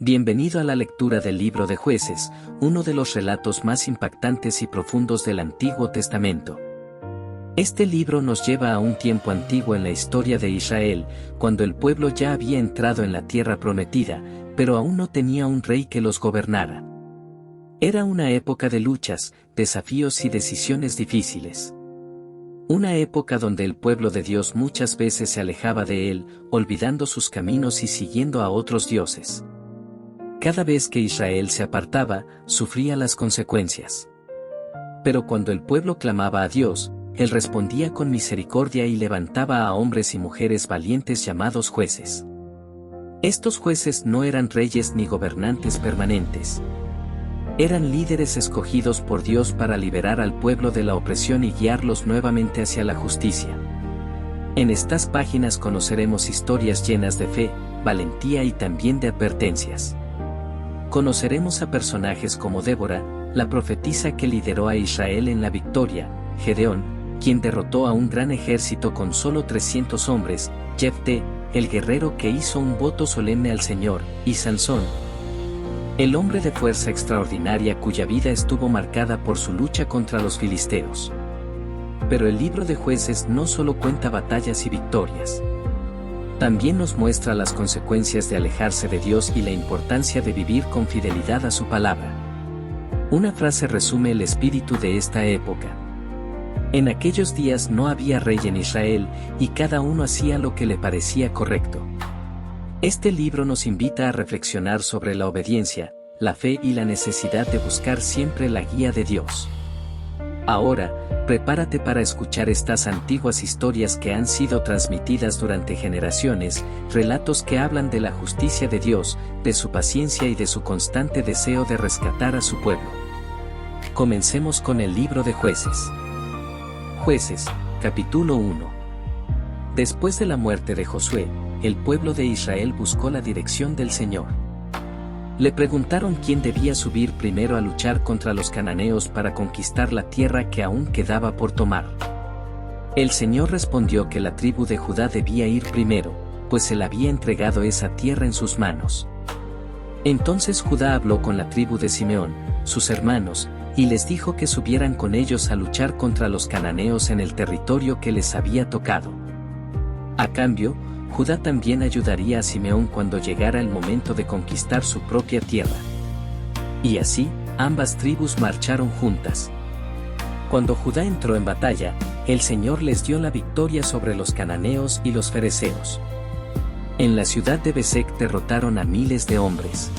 Bienvenido a la lectura del libro de Jueces, uno de los relatos más impactantes y profundos del Antiguo Testamento. Este libro nos lleva a un tiempo antiguo en la historia de Israel, cuando el pueblo ya había entrado en la tierra prometida, pero aún no tenía un rey que los gobernara. Era una época de luchas, desafíos y decisiones difíciles. Una época donde el pueblo de Dios muchas veces se alejaba de él, olvidando sus caminos y siguiendo a otros dioses. Cada vez que Israel se apartaba, sufría las consecuencias. Pero cuando el pueblo clamaba a Dios, Él respondía con misericordia y levantaba a hombres y mujeres valientes llamados jueces. Estos jueces no eran reyes ni gobernantes permanentes. Eran líderes escogidos por Dios para liberar al pueblo de la opresión y guiarlos nuevamente hacia la justicia. En estas páginas conoceremos historias llenas de fe, valentía y también de advertencias. Conoceremos a personajes como Débora, la profetisa que lideró a Israel en la victoria, Gedeón, quien derrotó a un gran ejército con solo 300 hombres, Jefté, el guerrero que hizo un voto solemne al Señor, y Sansón, el hombre de fuerza extraordinaria cuya vida estuvo marcada por su lucha contra los filisteos. Pero el libro de Jueces no solo cuenta batallas y victorias. También nos muestra las consecuencias de alejarse de Dios y la importancia de vivir con fidelidad a su palabra. Una frase resume el espíritu de esta época. En aquellos días no había rey en Israel, y cada uno hacía lo que le parecía correcto. Este libro nos invita a reflexionar sobre la obediencia, la fe y la necesidad de buscar siempre la guía de Dios. Ahora, prepárate para escuchar estas antiguas historias que han sido transmitidas durante generaciones, relatos que hablan de la justicia de Dios, de su paciencia y de su constante deseo de rescatar a su pueblo. Comencemos con el libro de Jueces. Jueces, capítulo 1. Después de la muerte de Josué, el pueblo de Israel buscó la dirección del Señor. Le preguntaron quién debía subir primero a luchar contra los cananeos para conquistar la tierra que aún quedaba por tomar. El Señor respondió que la tribu de Judá debía ir primero, pues Él había entregado esa tierra en sus manos. Entonces Judá habló con la tribu de Simeón, sus hermanos, y les dijo que subieran con ellos a luchar contra los cananeos en el territorio que les había tocado. A cambio, Judá también ayudaría a Simeón cuando llegara el momento de conquistar su propia tierra. Y así, ambas tribus marcharon juntas. Cuando Judá entró en batalla, el Señor les dio la victoria sobre los cananeos y los fereceos. En la ciudad de Besek derrotaron a miles de hombres.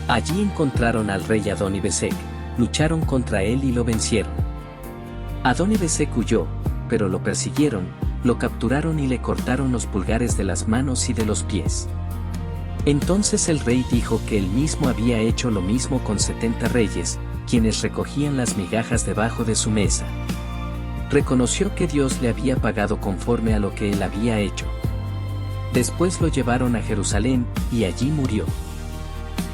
Allí encontraron al rey Adoni-Besek, lucharon contra él y lo vencieron. Adoni-Besek huyó, pero lo persiguieron, lo capturaron y le cortaron los pulgares de las manos y de los pies. Entonces el rey dijo que él mismo había hecho lo mismo con 70 reyes, quienes recogían las migajas debajo de su mesa. Reconoció que Dios le había pagado conforme a lo que él había hecho. Después lo llevaron a Jerusalén, y allí murió.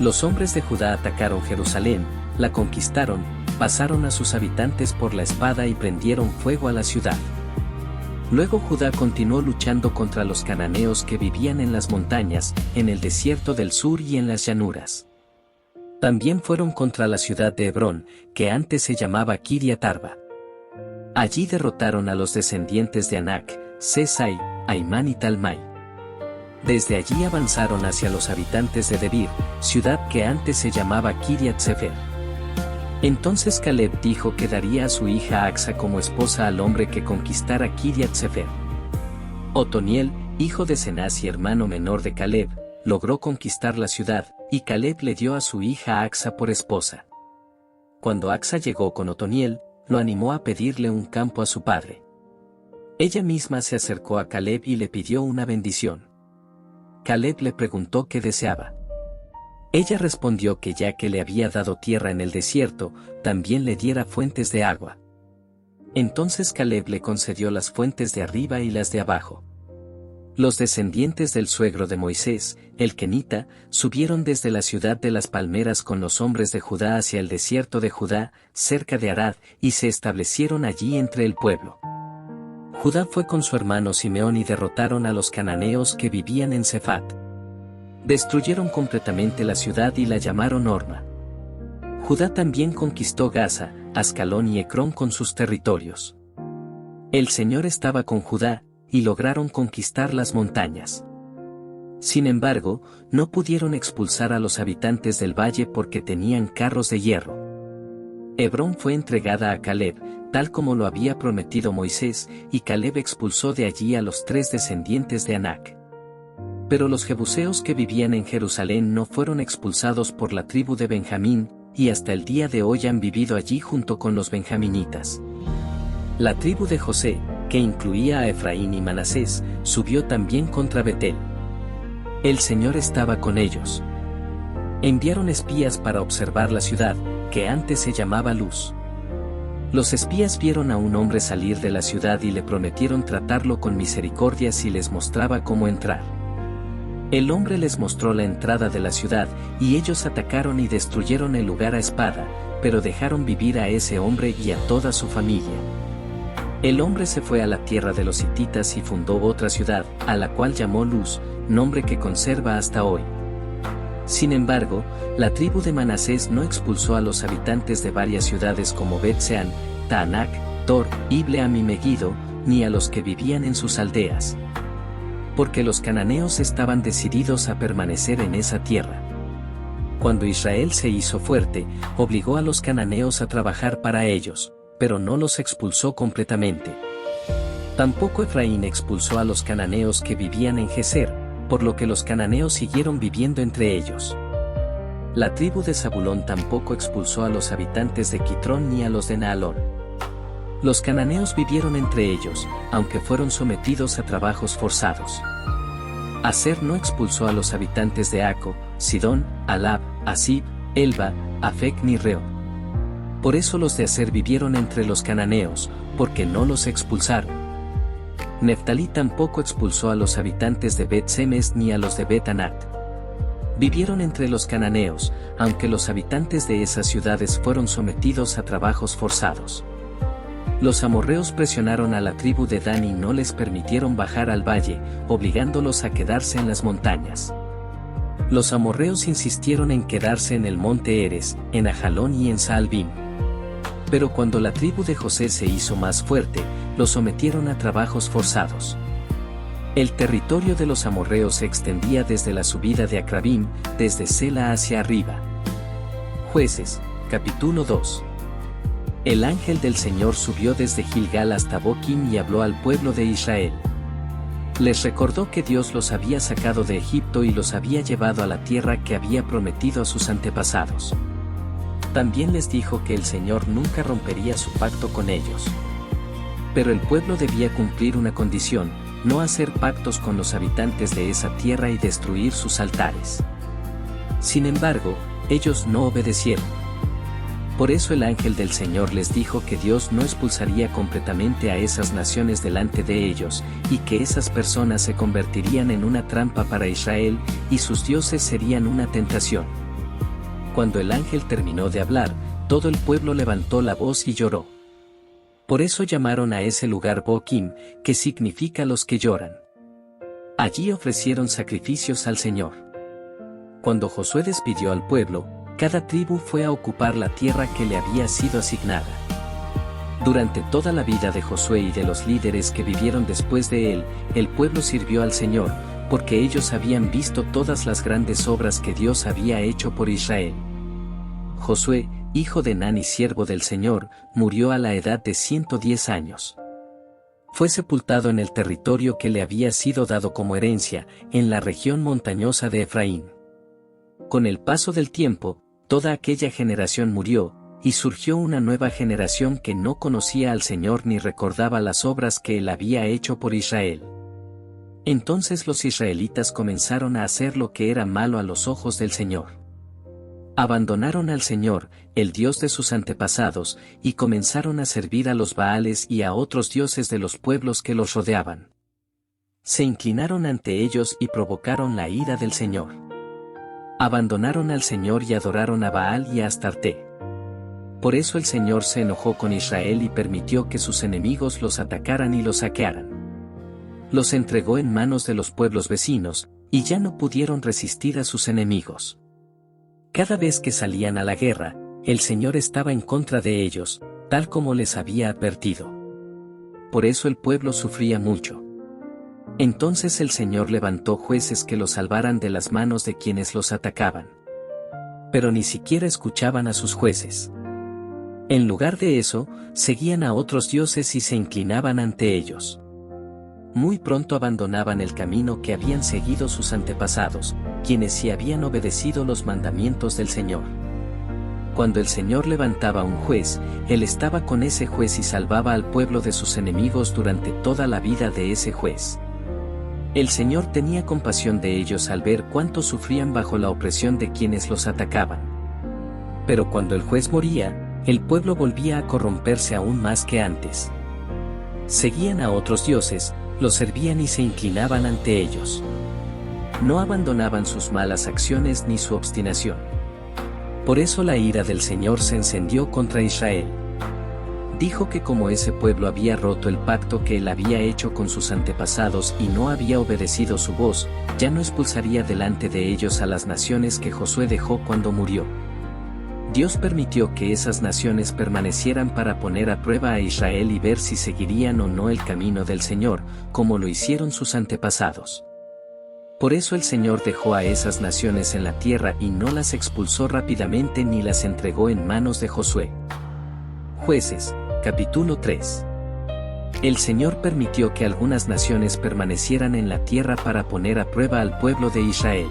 Los hombres de Judá atacaron Jerusalén, la conquistaron, pasaron a sus habitantes por la espada y prendieron fuego a la ciudad. Luego Judá continuó luchando contra los cananeos que vivían en las montañas, en el desierto del sur y en las llanuras. También fueron contra la ciudad de Hebrón, que antes se llamaba Kiriat Arba. Allí derrotaron a los descendientes de Anac, Sesai, Aimán y Talmai. Desde allí avanzaron hacia los habitantes de Debir, ciudad que antes se llamaba Kiriat Sefer. Entonces Caleb dijo que daría a su hija Acsa como esposa al hombre que conquistara Kiriat Sefer. Otoniel, hijo de Cenaz y hermano menor de Caleb, logró conquistar la ciudad, y Caleb le dio a su hija Acsa por esposa. Cuando Acsa llegó con Otoniel, lo animó a pedirle un campo a su padre. Ella misma se acercó a Caleb y le pidió una bendición. Caleb le preguntó qué deseaba. Ella respondió que ya que le había dado tierra en el desierto, también le diera fuentes de agua. Entonces Caleb le concedió las fuentes de arriba y las de abajo. Los descendientes del suegro de Moisés, el kenita, subieron desde la ciudad de las palmeras con los hombres de Judá hacia el desierto de Judá, cerca de Arad, y se establecieron allí entre el pueblo. Judá fue con su hermano Simeón y derrotaron a los cananeos que vivían en Cefat. Destruyeron completamente la ciudad y la llamaron Horma. Judá también conquistó Gaza, Ascalón y Ecrón con sus territorios. El Señor estaba con Judá, y lograron conquistar las montañas. Sin embargo, no pudieron expulsar a los habitantes del valle porque tenían carros de hierro. Hebrón fue entregada a Caleb, tal como lo había prometido Moisés, y Caleb expulsó de allí a los 3 descendientes de Anac. Pero los jebuseos que vivían en Jerusalén no fueron expulsados por la tribu de Benjamín, y hasta el día de hoy han vivido allí junto con los benjaminitas. La tribu de José, que incluía a Efraín y Manasés, subió también contra Betel. El Señor estaba con ellos. Enviaron espías para observar la ciudad, que antes se llamaba Luz. Los espías vieron a un hombre salir de la ciudad y le prometieron tratarlo con misericordia si les mostraba cómo entrar. El hombre les mostró la entrada de la ciudad, y ellos atacaron y destruyeron el lugar a espada, pero dejaron vivir a ese hombre y a toda su familia. El hombre se fue a la tierra de los hititas y fundó otra ciudad, a la cual llamó Luz, nombre que conserva hasta hoy. Sin embargo, la tribu de Manasés no expulsó a los habitantes de varias ciudades como Bet-Sean, Taanac, Tor, Ibleam y Megiddo, ni a los que vivían en sus aldeas. Porque los cananeos estaban decididos a permanecer en esa tierra. Cuando Israel se hizo fuerte, obligó a los cananeos a trabajar para ellos, pero no los expulsó completamente. Tampoco Efraín expulsó a los cananeos que vivían en Geser, por lo que los cananeos siguieron viviendo entre ellos. La tribu de Zabulón tampoco expulsó a los habitantes de Quitrón ni a los de Naalón. Los cananeos vivieron entre ellos, aunque fueron sometidos a trabajos forzados. Aser no expulsó a los habitantes de Aco, Sidón, Alab, Asib, Elba, Afec ni Reo. Por eso los de Aser vivieron entre los cananeos, porque no los expulsaron. Neftalí tampoco expulsó a los habitantes de Bet-Semes ni a los de Bet-Anat. Vivieron entre los cananeos, aunque los habitantes de esas ciudades fueron sometidos a trabajos forzados. Los amorreos presionaron a la tribu de Dan y no les permitieron bajar al valle, obligándolos a quedarse en las montañas. Los amorreos insistieron en quedarse en el monte Eres, en Ajalón y en Saalbim. Pero cuando la tribu de José se hizo más fuerte, los sometieron a trabajos forzados. El territorio de los amorreos se extendía desde la subida de Acrabim, desde Sela hacia arriba. Jueces, capítulo 2. El ángel del Señor subió desde Gilgal hasta Boquim y habló al pueblo de Israel. Les recordó que Dios los había sacado de Egipto y los había llevado a la tierra que había prometido a sus antepasados. También les dijo que el Señor nunca rompería su pacto con ellos. Pero el pueblo debía cumplir una condición: no hacer pactos con los habitantes de esa tierra y destruir sus altares. Sin embargo, ellos no obedecieron. Por eso el ángel del Señor les dijo que Dios no expulsaría completamente a esas naciones delante de ellos, y que esas personas se convertirían en una trampa para Israel, y sus dioses serían una tentación. Cuando el ángel terminó de hablar, todo el pueblo levantó la voz y lloró. Por eso llamaron a ese lugar Boquim, que significa los que lloran. Allí ofrecieron sacrificios al Señor. Cuando Josué despidió al pueblo, cada tribu fue a ocupar la tierra que le había sido asignada. Durante toda la vida de Josué y de los líderes que vivieron después de él, el pueblo sirvió al Señor, porque ellos habían visto todas las grandes obras que Dios había hecho por Israel. Josué, hijo de Nun y siervo del Señor, murió a la edad de 110 años. Fue sepultado en el territorio que le había sido dado como herencia, en la región montañosa de Efraín. Con el paso del tiempo, toda aquella generación murió, y surgió una nueva generación que no conocía al Señor ni recordaba las obras que Él había hecho por Israel. Entonces los israelitas comenzaron a hacer lo que era malo a los ojos del Señor. Abandonaron al Señor, el Dios de sus antepasados, y comenzaron a servir a los Baales y a otros dioses de los pueblos que los rodeaban. Se inclinaron ante ellos y provocaron la ira del Señor. Abandonaron al Señor y adoraron a Baal y a Astarte. Por eso el Señor se enojó con Israel y permitió que sus enemigos los atacaran y los saquearan. Los entregó en manos de los pueblos vecinos, y ya no pudieron resistir a sus enemigos. Cada vez que salían a la guerra, el Señor estaba en contra de ellos, tal como les había advertido. Por eso el pueblo sufría mucho. Entonces el Señor levantó jueces que los salvaran de las manos de quienes los atacaban. Pero ni siquiera escuchaban a sus jueces. En lugar de eso, seguían a otros dioses y se inclinaban ante ellos. Muy pronto abandonaban el camino que habían seguido sus antepasados, quienes sí habían obedecido los mandamientos del Señor. Cuando el Señor levantaba un juez, Él estaba con ese juez y salvaba al pueblo de sus enemigos durante toda la vida de ese juez. El Señor tenía compasión de ellos al ver cuánto sufrían bajo la opresión de quienes los atacaban. Pero cuando el juez moría, el pueblo volvía a corromperse aún más que antes. Seguían a otros dioses, los servían y se inclinaban ante ellos. No abandonaban sus malas acciones ni su obstinación. Por eso la ira del Señor se encendió contra Israel. Dijo que como ese pueblo había roto el pacto que él había hecho con sus antepasados y no había obedecido su voz, ya no expulsaría delante de ellos a las naciones que Josué dejó cuando murió. Dios permitió que esas naciones permanecieran para poner a prueba a Israel y ver si seguirían o no el camino del Señor, como lo hicieron sus antepasados. Por eso el Señor dejó a esas naciones en la tierra y no las expulsó rápidamente ni las entregó en manos de Josué. Jueces, capítulo 3. El Señor permitió que algunas naciones permanecieran en la tierra para poner a prueba al pueblo de Israel.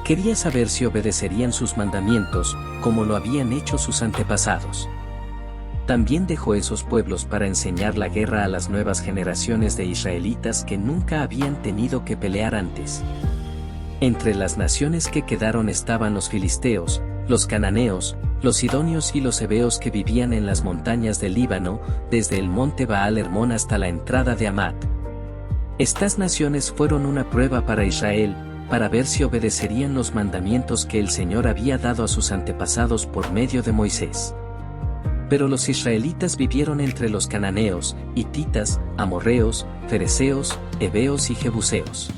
Quería saber si obedecerían sus mandamientos, como lo habían hecho sus antepasados. También dejó esos pueblos para enseñar la guerra a las nuevas generaciones de israelitas que nunca habían tenido que pelear antes. Entre las naciones que quedaron estaban los filisteos, los cananeos, los sidonios y los heveos que vivían en las montañas del Líbano, desde el monte Baal Hermón hasta la entrada de Hamat. Estas naciones fueron una prueba para Israel, para ver si obedecerían los mandamientos que el Señor había dado a sus antepasados por medio de Moisés. Pero los israelitas vivieron entre los cananeos, hititas, amorreos, fereceos, heveos y jebuseos.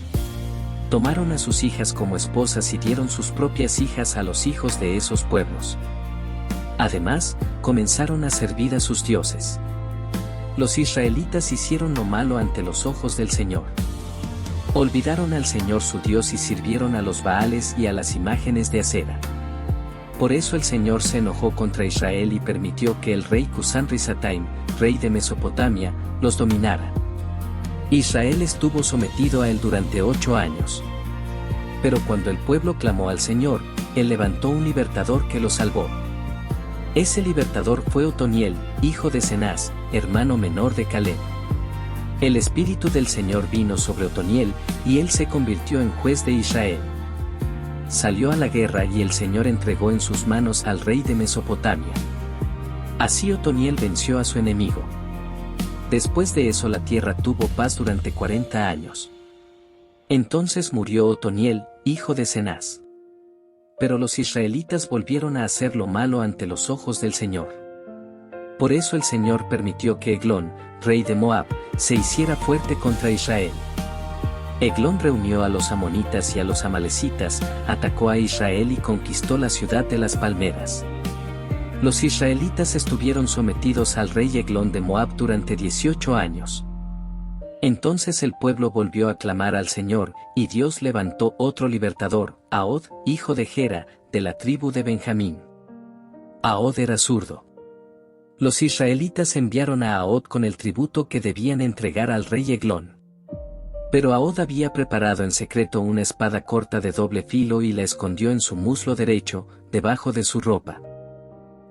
Tomaron a sus hijas como esposas y dieron sus propias hijas a los hijos de esos pueblos. Además, comenzaron a servir a sus dioses. Los israelitas hicieron lo malo ante los ojos del Señor. Olvidaron al Señor su Dios y sirvieron a los Baales y a las imágenes de acera. Por eso el Señor se enojó contra Israel y permitió que el rey Cusán-Risataim, rey de Mesopotamia, los dominara. Israel estuvo sometido a él durante 8 años. Pero cuando el pueblo clamó al Señor, Él levantó un libertador que lo salvó. Ese libertador fue Otoniel, hijo de Cenaz, hermano menor de Caleb. El Espíritu del Señor vino sobre Otoniel, y él se convirtió en juez de Israel. Salió a la guerra y el Señor entregó en sus manos al rey de Mesopotamia. Así Otoniel venció a su enemigo. Después de eso la tierra tuvo paz durante 40 años. Entonces murió Otoniel, hijo de Cenaz. Pero los israelitas volvieron a hacer lo malo ante los ojos del Señor. Por eso el Señor permitió que Eglón, rey de Moab, se hiciera fuerte contra Israel. Eglón reunió a los amonitas y a los amalecitas, atacó a Israel y conquistó la ciudad de las palmeras. Los israelitas estuvieron sometidos al rey Eglón de Moab durante 18 años. Entonces el pueblo volvió a clamar al Señor, y Dios levantó otro libertador, Ahod, hijo de Gera, de la tribu de Benjamín. Ahod era zurdo. Los israelitas enviaron a Ahod con el tributo que debían entregar al rey Eglón. Pero Ahod había preparado en secreto una espada corta de doble filo y la escondió en su muslo derecho, debajo de su ropa.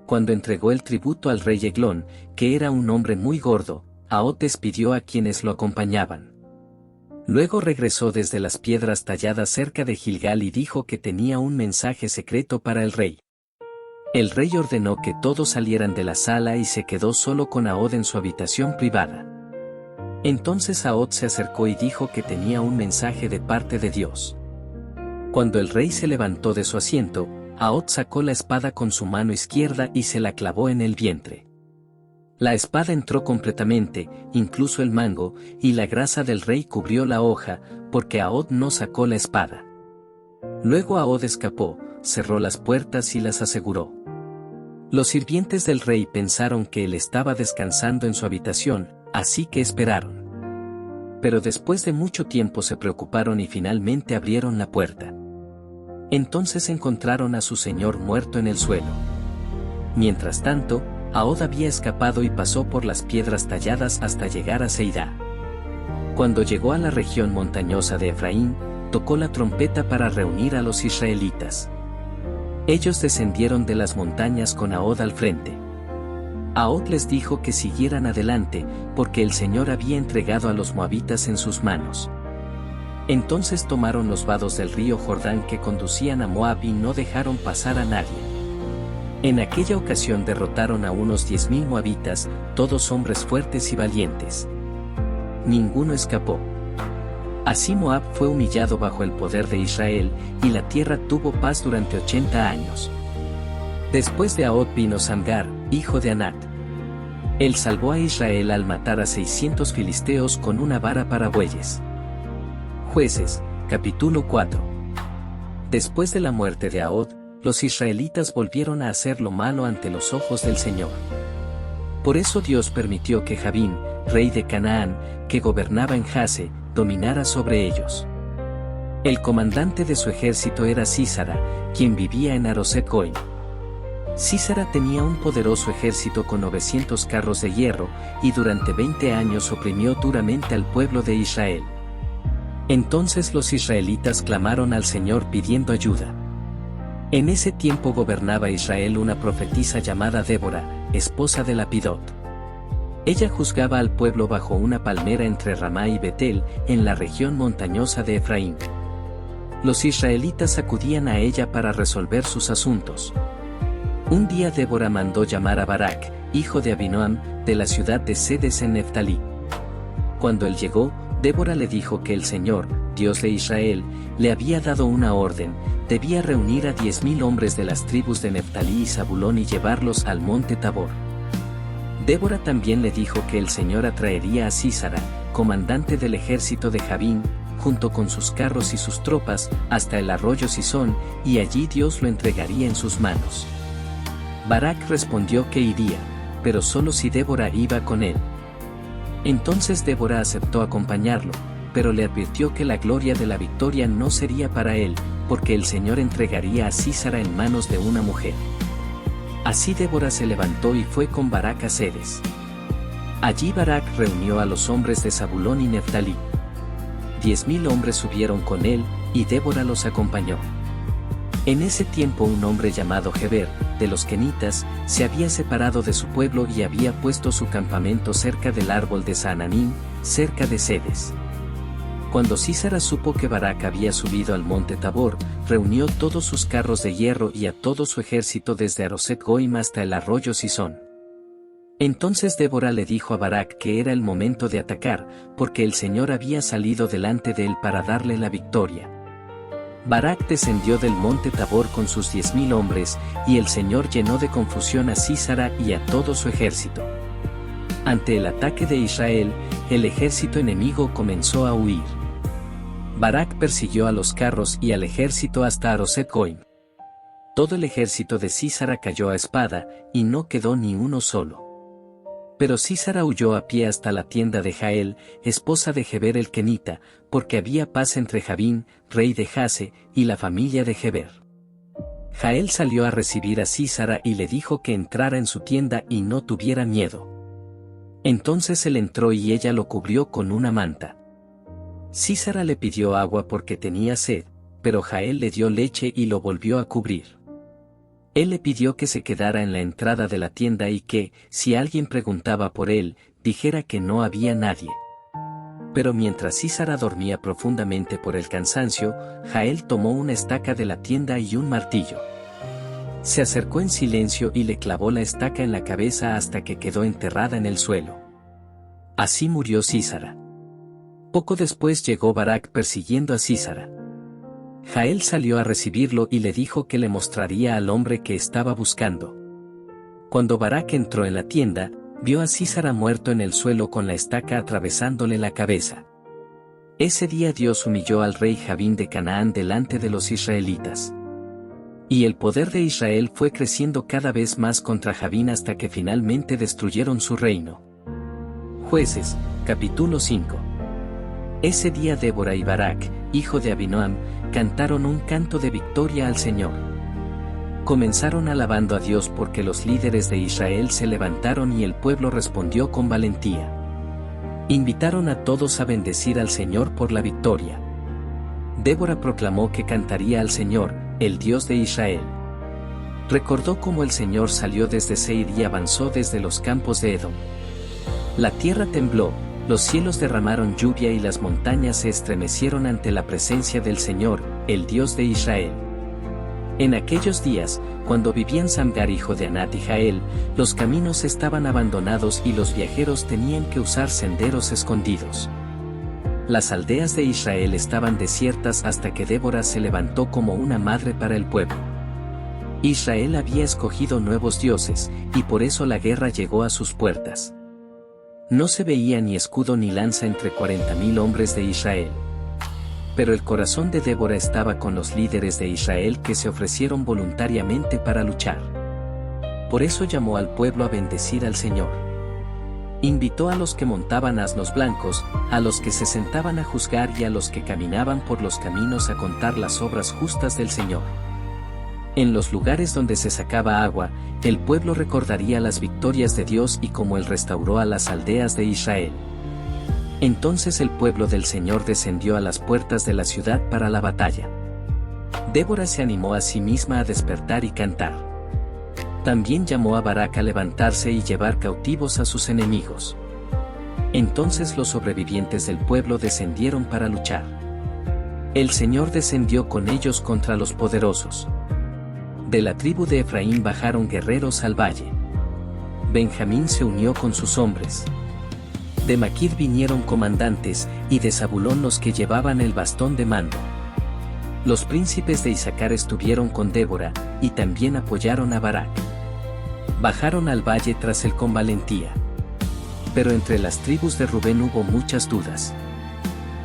Cuando entregó el tributo al rey Eglón, que era un hombre muy gordo, Ahod despidió a quienes lo acompañaban. Luego regresó desde las piedras talladas cerca de Gilgal y dijo que tenía un mensaje secreto para el rey. El rey ordenó que todos salieran de la sala y se quedó solo con Ahod en su habitación privada. Entonces Ahod se acercó y dijo que tenía un mensaje de parte de Dios. Cuando el rey se levantó de su asiento, Ahod sacó la espada con su mano izquierda y se la clavó en el vientre. La espada entró completamente, incluso el mango, y la grasa del rey cubrió la hoja, porque Ahod no sacó la espada. Luego Ahod escapó, cerró las puertas y las aseguró. Los sirvientes del rey pensaron que él estaba descansando en su habitación, así que esperaron. Pero después de mucho tiempo se preocuparon y finalmente abrieron la puerta. Entonces encontraron a su señor muerto en el suelo. Mientras tanto, Ahod había escapado y pasó por las piedras talladas hasta llegar a Seirá. Cuando llegó a la región montañosa de Efraín, tocó la trompeta para reunir a los israelitas. Ellos descendieron de las montañas con Ahod al frente. Ahod les dijo que siguieran adelante, porque el Señor había entregado a los moabitas en sus manos. Entonces tomaron los vados del río Jordán que conducían a Moab y no dejaron pasar a nadie. En aquella ocasión derrotaron a unos 10.000 moabitas, todos hombres fuertes y valientes. Ninguno escapó. Así Moab fue humillado bajo el poder de Israel, y la tierra tuvo paz durante 80 años. Después de Ahod vino Samgar, hijo de Anat. Él salvó a Israel al matar a 600 filisteos con una vara para bueyes. Jueces, capítulo 4. Después de la muerte de Ahod, los israelitas volvieron a hacer lo malo ante los ojos del Señor. Por eso Dios permitió que Jabín, rey de Canaán, que gobernaba en Jase, dominara sobre ellos. El comandante de su ejército era Sísara, quien vivía en Aroset Goim. Sísara tenía un poderoso ejército con 900 carros de hierro, y durante 20 años oprimió duramente al pueblo de Israel. Entonces los israelitas clamaron al Señor pidiendo ayuda. En ese tiempo gobernaba Israel una profetisa llamada Débora, esposa de Lapidot. Ella juzgaba al pueblo bajo una palmera entre Ramá y Betel, en la región montañosa de Efraín. Los israelitas acudían a ella para resolver sus asuntos. Un día Débora mandó llamar a Barak, hijo de Abinoam, de la ciudad de Sedes en Neftalí. Cuando él llegó, Débora le dijo que el Señor, Dios de Israel, le había dado una orden: debía reunir a 10.000 hombres de las tribus de Neftalí y Zabulón y llevarlos al monte Tabor. Débora también le dijo que el Señor atraería a Sísara, comandante del ejército de Jabín, junto con sus carros y sus tropas, hasta el arroyo Sisón, y allí Dios lo entregaría en sus manos. Barak respondió que iría, pero solo si Débora iba con él. Entonces Débora aceptó acompañarlo, pero le advirtió que la gloria de la victoria no sería para él, porque el Señor entregaría a Sísara en manos de una mujer. Así Débora se levantó y fue con Barak a Sedes. Allí Barak reunió a los hombres de Zabulón y Neftalí. 10.000 hombres subieron con él, y Débora los acompañó. En ese tiempo un hombre llamado Heber, de los Kenitas, se había separado de su pueblo y había puesto su campamento cerca del árbol de Saananín, cerca de Sedes. Cuando Sísara supo que Barak había subido al monte Tabor, reunió todos sus carros de hierro y a todo su ejército desde Aroset Goim hasta el arroyo Sisón. Entonces Débora le dijo a Barak que era el momento de atacar, porque el Señor había salido delante de él para darle la victoria. Barak descendió del monte Tabor con sus 10.000 hombres, y el Señor llenó de confusión a Sísara y a todo su ejército. Ante el ataque de Israel, el ejército enemigo comenzó a huir. Barak persiguió a los carros y al ejército hasta Aroset Goim. Todo el ejército de Sísara cayó a espada, y no quedó ni uno solo. Pero Sísara huyó a pie hasta la tienda de Jael, esposa de Heber el Kenita, porque había paz entre Jabín, rey de Jase, y la familia de Heber. Jael salió a recibir a Sísara y le dijo que entrara en su tienda y no tuviera miedo. Entonces él entró y ella lo cubrió con una manta. Sísara le pidió agua porque tenía sed, pero Jael le dio leche y lo volvió a cubrir. Él le pidió que se quedara en la entrada de la tienda y que, si alguien preguntaba por él, dijera que no había nadie. Pero mientras Sísara dormía profundamente por el cansancio, Jael tomó una estaca de la tienda y un martillo. Se acercó en silencio y le clavó la estaca en la cabeza hasta que quedó enterrada en el suelo. Así murió Sísara. Poco después llegó Barak persiguiendo a Sísara. Jael salió a recibirlo y le dijo que le mostraría al hombre que estaba buscando. Cuando Barak entró en la tienda, vio a Sísara muerto en el suelo con la estaca atravesándole la cabeza. Ese día Dios humilló al rey Jabín de Canaán delante de los israelitas. Y el poder de Israel fue creciendo cada vez más contra Jabín hasta que finalmente destruyeron su reino. Jueces, capítulo 5. Ese día Débora y Barak, hijo de Abinoam, cantaron un canto de victoria al Señor. Comenzaron alabando a Dios porque los líderes de Israel se levantaron y el pueblo respondió con valentía. Invitaron a todos a bendecir al Señor por la victoria. Débora proclamó que cantaría al Señor, el Dios de Israel. Recordó cómo el Señor salió desde Seir y avanzó desde los campos de Edom. La tierra tembló, los cielos derramaron lluvia y las montañas se estremecieron ante la presencia del Señor, el Dios de Israel. En aquellos días, cuando vivían Samgar hijo de Anat y Jael, los caminos estaban abandonados y los viajeros tenían que usar senderos escondidos. Las aldeas de Israel estaban desiertas hasta que Débora se levantó como una madre para el pueblo. Israel había escogido nuevos dioses, y por eso la guerra llegó a sus puertas. No se veía ni escudo ni lanza entre 40.000 hombres de Israel. Pero el corazón de Débora estaba con los líderes de Israel que se ofrecieron voluntariamente para luchar. Por eso llamó al pueblo a bendecir al Señor. Invitó a los que montaban asnos blancos, a los que se sentaban a juzgar y a los que caminaban por los caminos a contar las obras justas del Señor. En los lugares donde se sacaba agua, el pueblo recordaría las victorias de Dios y cómo Él restauró a las aldeas de Israel. Entonces el pueblo del Señor descendió a las puertas de la ciudad para la batalla. Débora se animó a sí misma a despertar y cantar. También llamó a Barak a levantarse y llevar cautivos a sus enemigos. Entonces los sobrevivientes del pueblo descendieron para luchar. El Señor descendió con ellos contra los poderosos. De la tribu de Efraín bajaron guerreros al valle. Benjamín se unió con sus hombres. De Maquir vinieron comandantes, y de Zabulón los que llevaban el bastón de mando. Los príncipes de Isaacar estuvieron con Débora, y también apoyaron a Barak. Bajaron al valle tras él con valentía. Pero entre las tribus de Rubén hubo muchas dudas.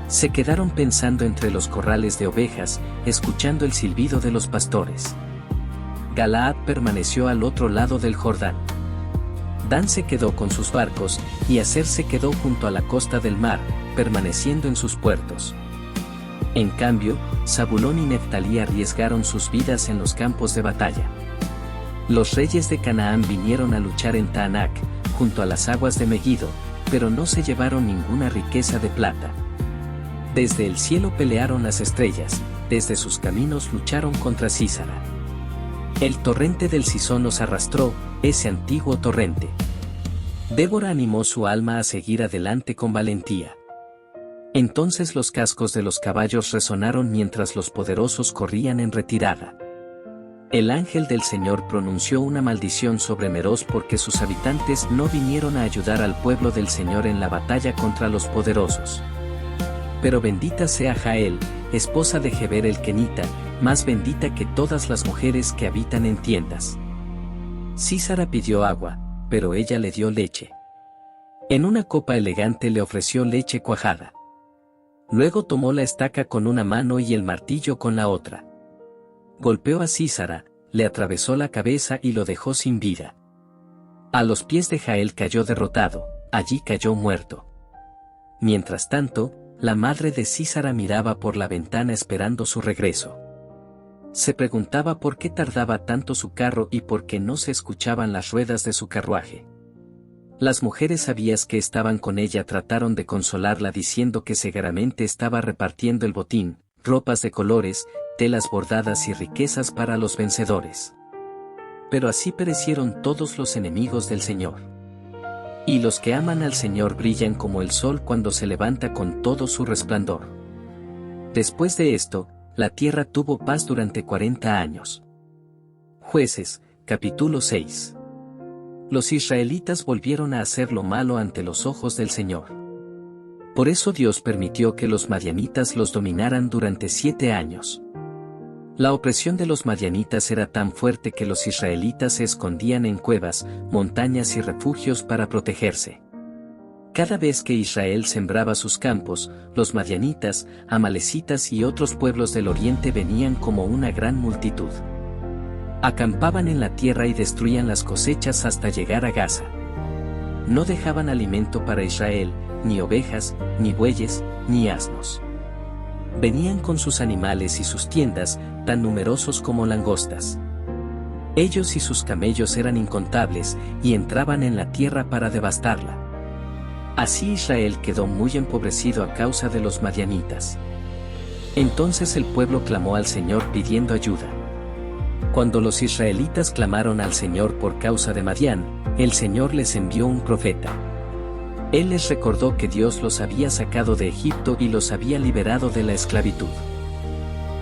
Se quedaron pensando entre los corrales de ovejas, escuchando el silbido de los pastores. Galaad permaneció al otro lado del Jordán. Dan se quedó con sus barcos, y Aser se quedó junto a la costa del mar, permaneciendo en sus puertos. En cambio, Zabulón y Neftalí arriesgaron sus vidas en los campos de batalla. Los reyes de Canaán vinieron a luchar en Taanac, junto a las aguas de Megiddo, pero no se llevaron ninguna riqueza de plata. Desde el cielo pelearon las estrellas, desde sus caminos lucharon contra Sísara. El torrente del Cisón los arrastró, ese antiguo torrente. Débora animó su alma a seguir adelante con valentía. Entonces los cascos de los caballos resonaron mientras los poderosos corrían en retirada. El ángel del Señor pronunció una maldición sobre Meroz porque sus habitantes no vinieron a ayudar al pueblo del Señor en la batalla contra los poderosos. Pero bendita sea Jael, esposa de Geber el Kenita, más bendita que todas las mujeres que habitan en tiendas. Sísara pidió agua, pero ella le dio leche. En una copa elegante le ofreció leche cuajada. Luego tomó la estaca con una mano y el martillo con la otra. Golpeó a Sísara, le atravesó la cabeza y lo dejó sin vida. A los pies de Jael cayó derrotado, allí cayó muerto. Mientras tanto, la madre de Sísara miraba por la ventana esperando su regreso. Se preguntaba por qué tardaba tanto su carro y por qué no se escuchaban las ruedas de su carruaje. Las mujeres sabias que estaban con ella trataron de consolarla diciendo que seguramente estaba repartiendo el botín, ropas de colores, telas bordadas y riquezas para los vencedores. Pero así perecieron todos los enemigos del Señor. Y los que aman al Señor brillan como el sol cuando se levanta con todo su resplandor. Después de esto, la tierra tuvo paz durante 40 años. Jueces, capítulo 6. Los israelitas volvieron a hacer lo malo ante los ojos del Señor. Por eso Dios permitió que los madianitas los dominaran durante 7 años. La opresión de los madianitas era tan fuerte que los israelitas se escondían en cuevas, montañas y refugios para protegerse. Cada vez que Israel sembraba sus campos, los madianitas, amalecitas y otros pueblos del oriente venían como una gran multitud. Acampaban en la tierra y destruían las cosechas hasta llegar a Gaza. No dejaban alimento para Israel, ni ovejas, ni bueyes, ni asnos. Venían con sus animales y sus tiendas, tan numerosos como langostas. Ellos y sus camellos eran incontables, y entraban en la tierra para devastarla. Así Israel quedó muy empobrecido a causa de los madianitas. Entonces el pueblo clamó al Señor pidiendo ayuda. Cuando los israelitas clamaron al Señor por causa de Madián, el Señor les envió un profeta. Él les recordó que Dios los había sacado de Egipto y los había liberado de la esclavitud.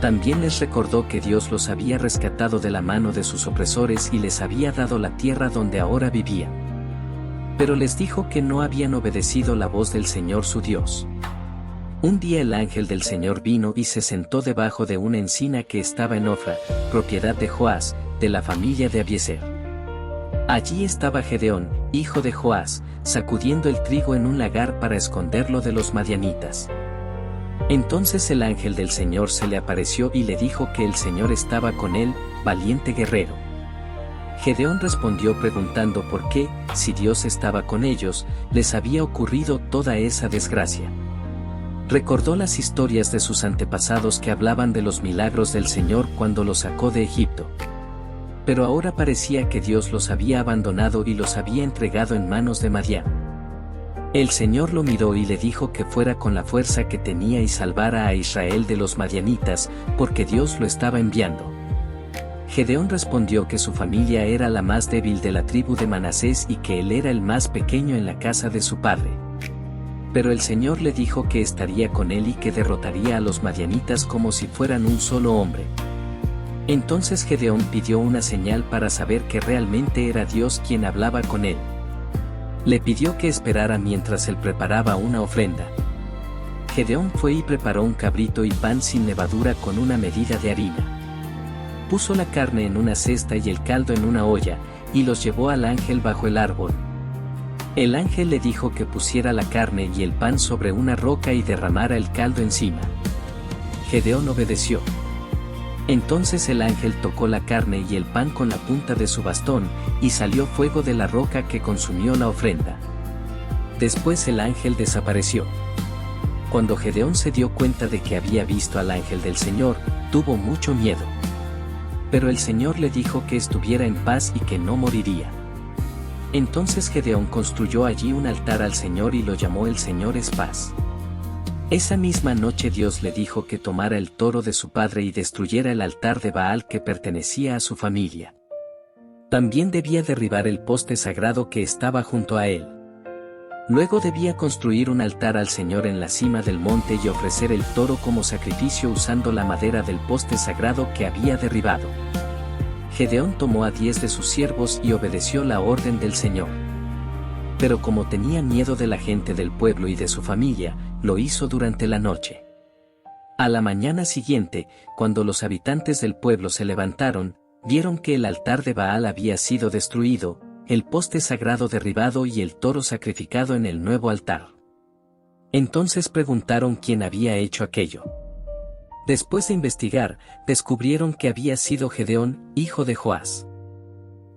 También les recordó que Dios los había rescatado de la mano de sus opresores y les había dado la tierra donde ahora vivían. Pero les dijo que no habían obedecido la voz del Señor su Dios. Un día el ángel del Señor vino y se sentó debajo de una encina que estaba en Ofra, propiedad de Joás, de la familia de Abiezer. Allí estaba Gedeón, hijo de Joás, sacudiendo el trigo en un lagar para esconderlo de los madianitas. Entonces el ángel del Señor se le apareció y le dijo que el Señor estaba con él, valiente guerrero. Gedeón respondió preguntando por qué, si Dios estaba con ellos, les había ocurrido toda esa desgracia. Recordó las historias de sus antepasados que hablaban de los milagros del Señor cuando los sacó de Egipto. Pero ahora parecía que Dios los había abandonado y los había entregado en manos de Madián. El Señor lo miró y le dijo que fuera con la fuerza que tenía y salvara a Israel de los madianitas, porque Dios lo estaba enviando. Gedeón respondió que su familia era la más débil de la tribu de Manasés y que él era el más pequeño en la casa de su padre. Pero el Señor le dijo que estaría con él y que derrotaría a los madianitas como si fueran un solo hombre. Entonces Gedeón pidió una señal para saber que realmente era Dios quien hablaba con él. Le pidió que esperara mientras él preparaba una ofrenda. Gedeón fue y preparó un cabrito y pan sin levadura con una medida de harina. Puso la carne en una cesta y el caldo en una olla, y los llevó al ángel bajo el árbol. El ángel le dijo que pusiera la carne y el pan sobre una roca y derramara el caldo encima. Gedeón obedeció. Entonces el ángel tocó la carne y el pan con la punta de su bastón, y salió fuego de la roca que consumió la ofrenda. Después el ángel desapareció. Cuando Gedeón se dio cuenta de que había visto al ángel del Señor, tuvo mucho miedo. Pero el Señor le dijo que estuviera en paz y que no moriría. Entonces Gedeón construyó allí un altar al Señor y lo llamó El Señor es Paz. Esa misma noche Dios le dijo que tomara el toro de su padre y destruyera el altar de Baal que pertenecía a su familia. También debía derribar el poste sagrado que estaba junto a él. Luego debía construir un altar al Señor en la cima del monte y ofrecer el toro como sacrificio usando la madera del poste sagrado que había derribado. Gedeón tomó a 10 de sus siervos y obedeció la orden del Señor. Pero como tenía miedo de la gente del pueblo y de su familia, lo hizo durante la noche. A la mañana siguiente, cuando los habitantes del pueblo se levantaron, vieron que el altar de Baal había sido destruido, el poste sagrado derribado y el toro sacrificado en el nuevo altar. Entonces preguntaron quién había hecho aquello. Después de investigar, descubrieron que había sido Gedeón, hijo de Joás.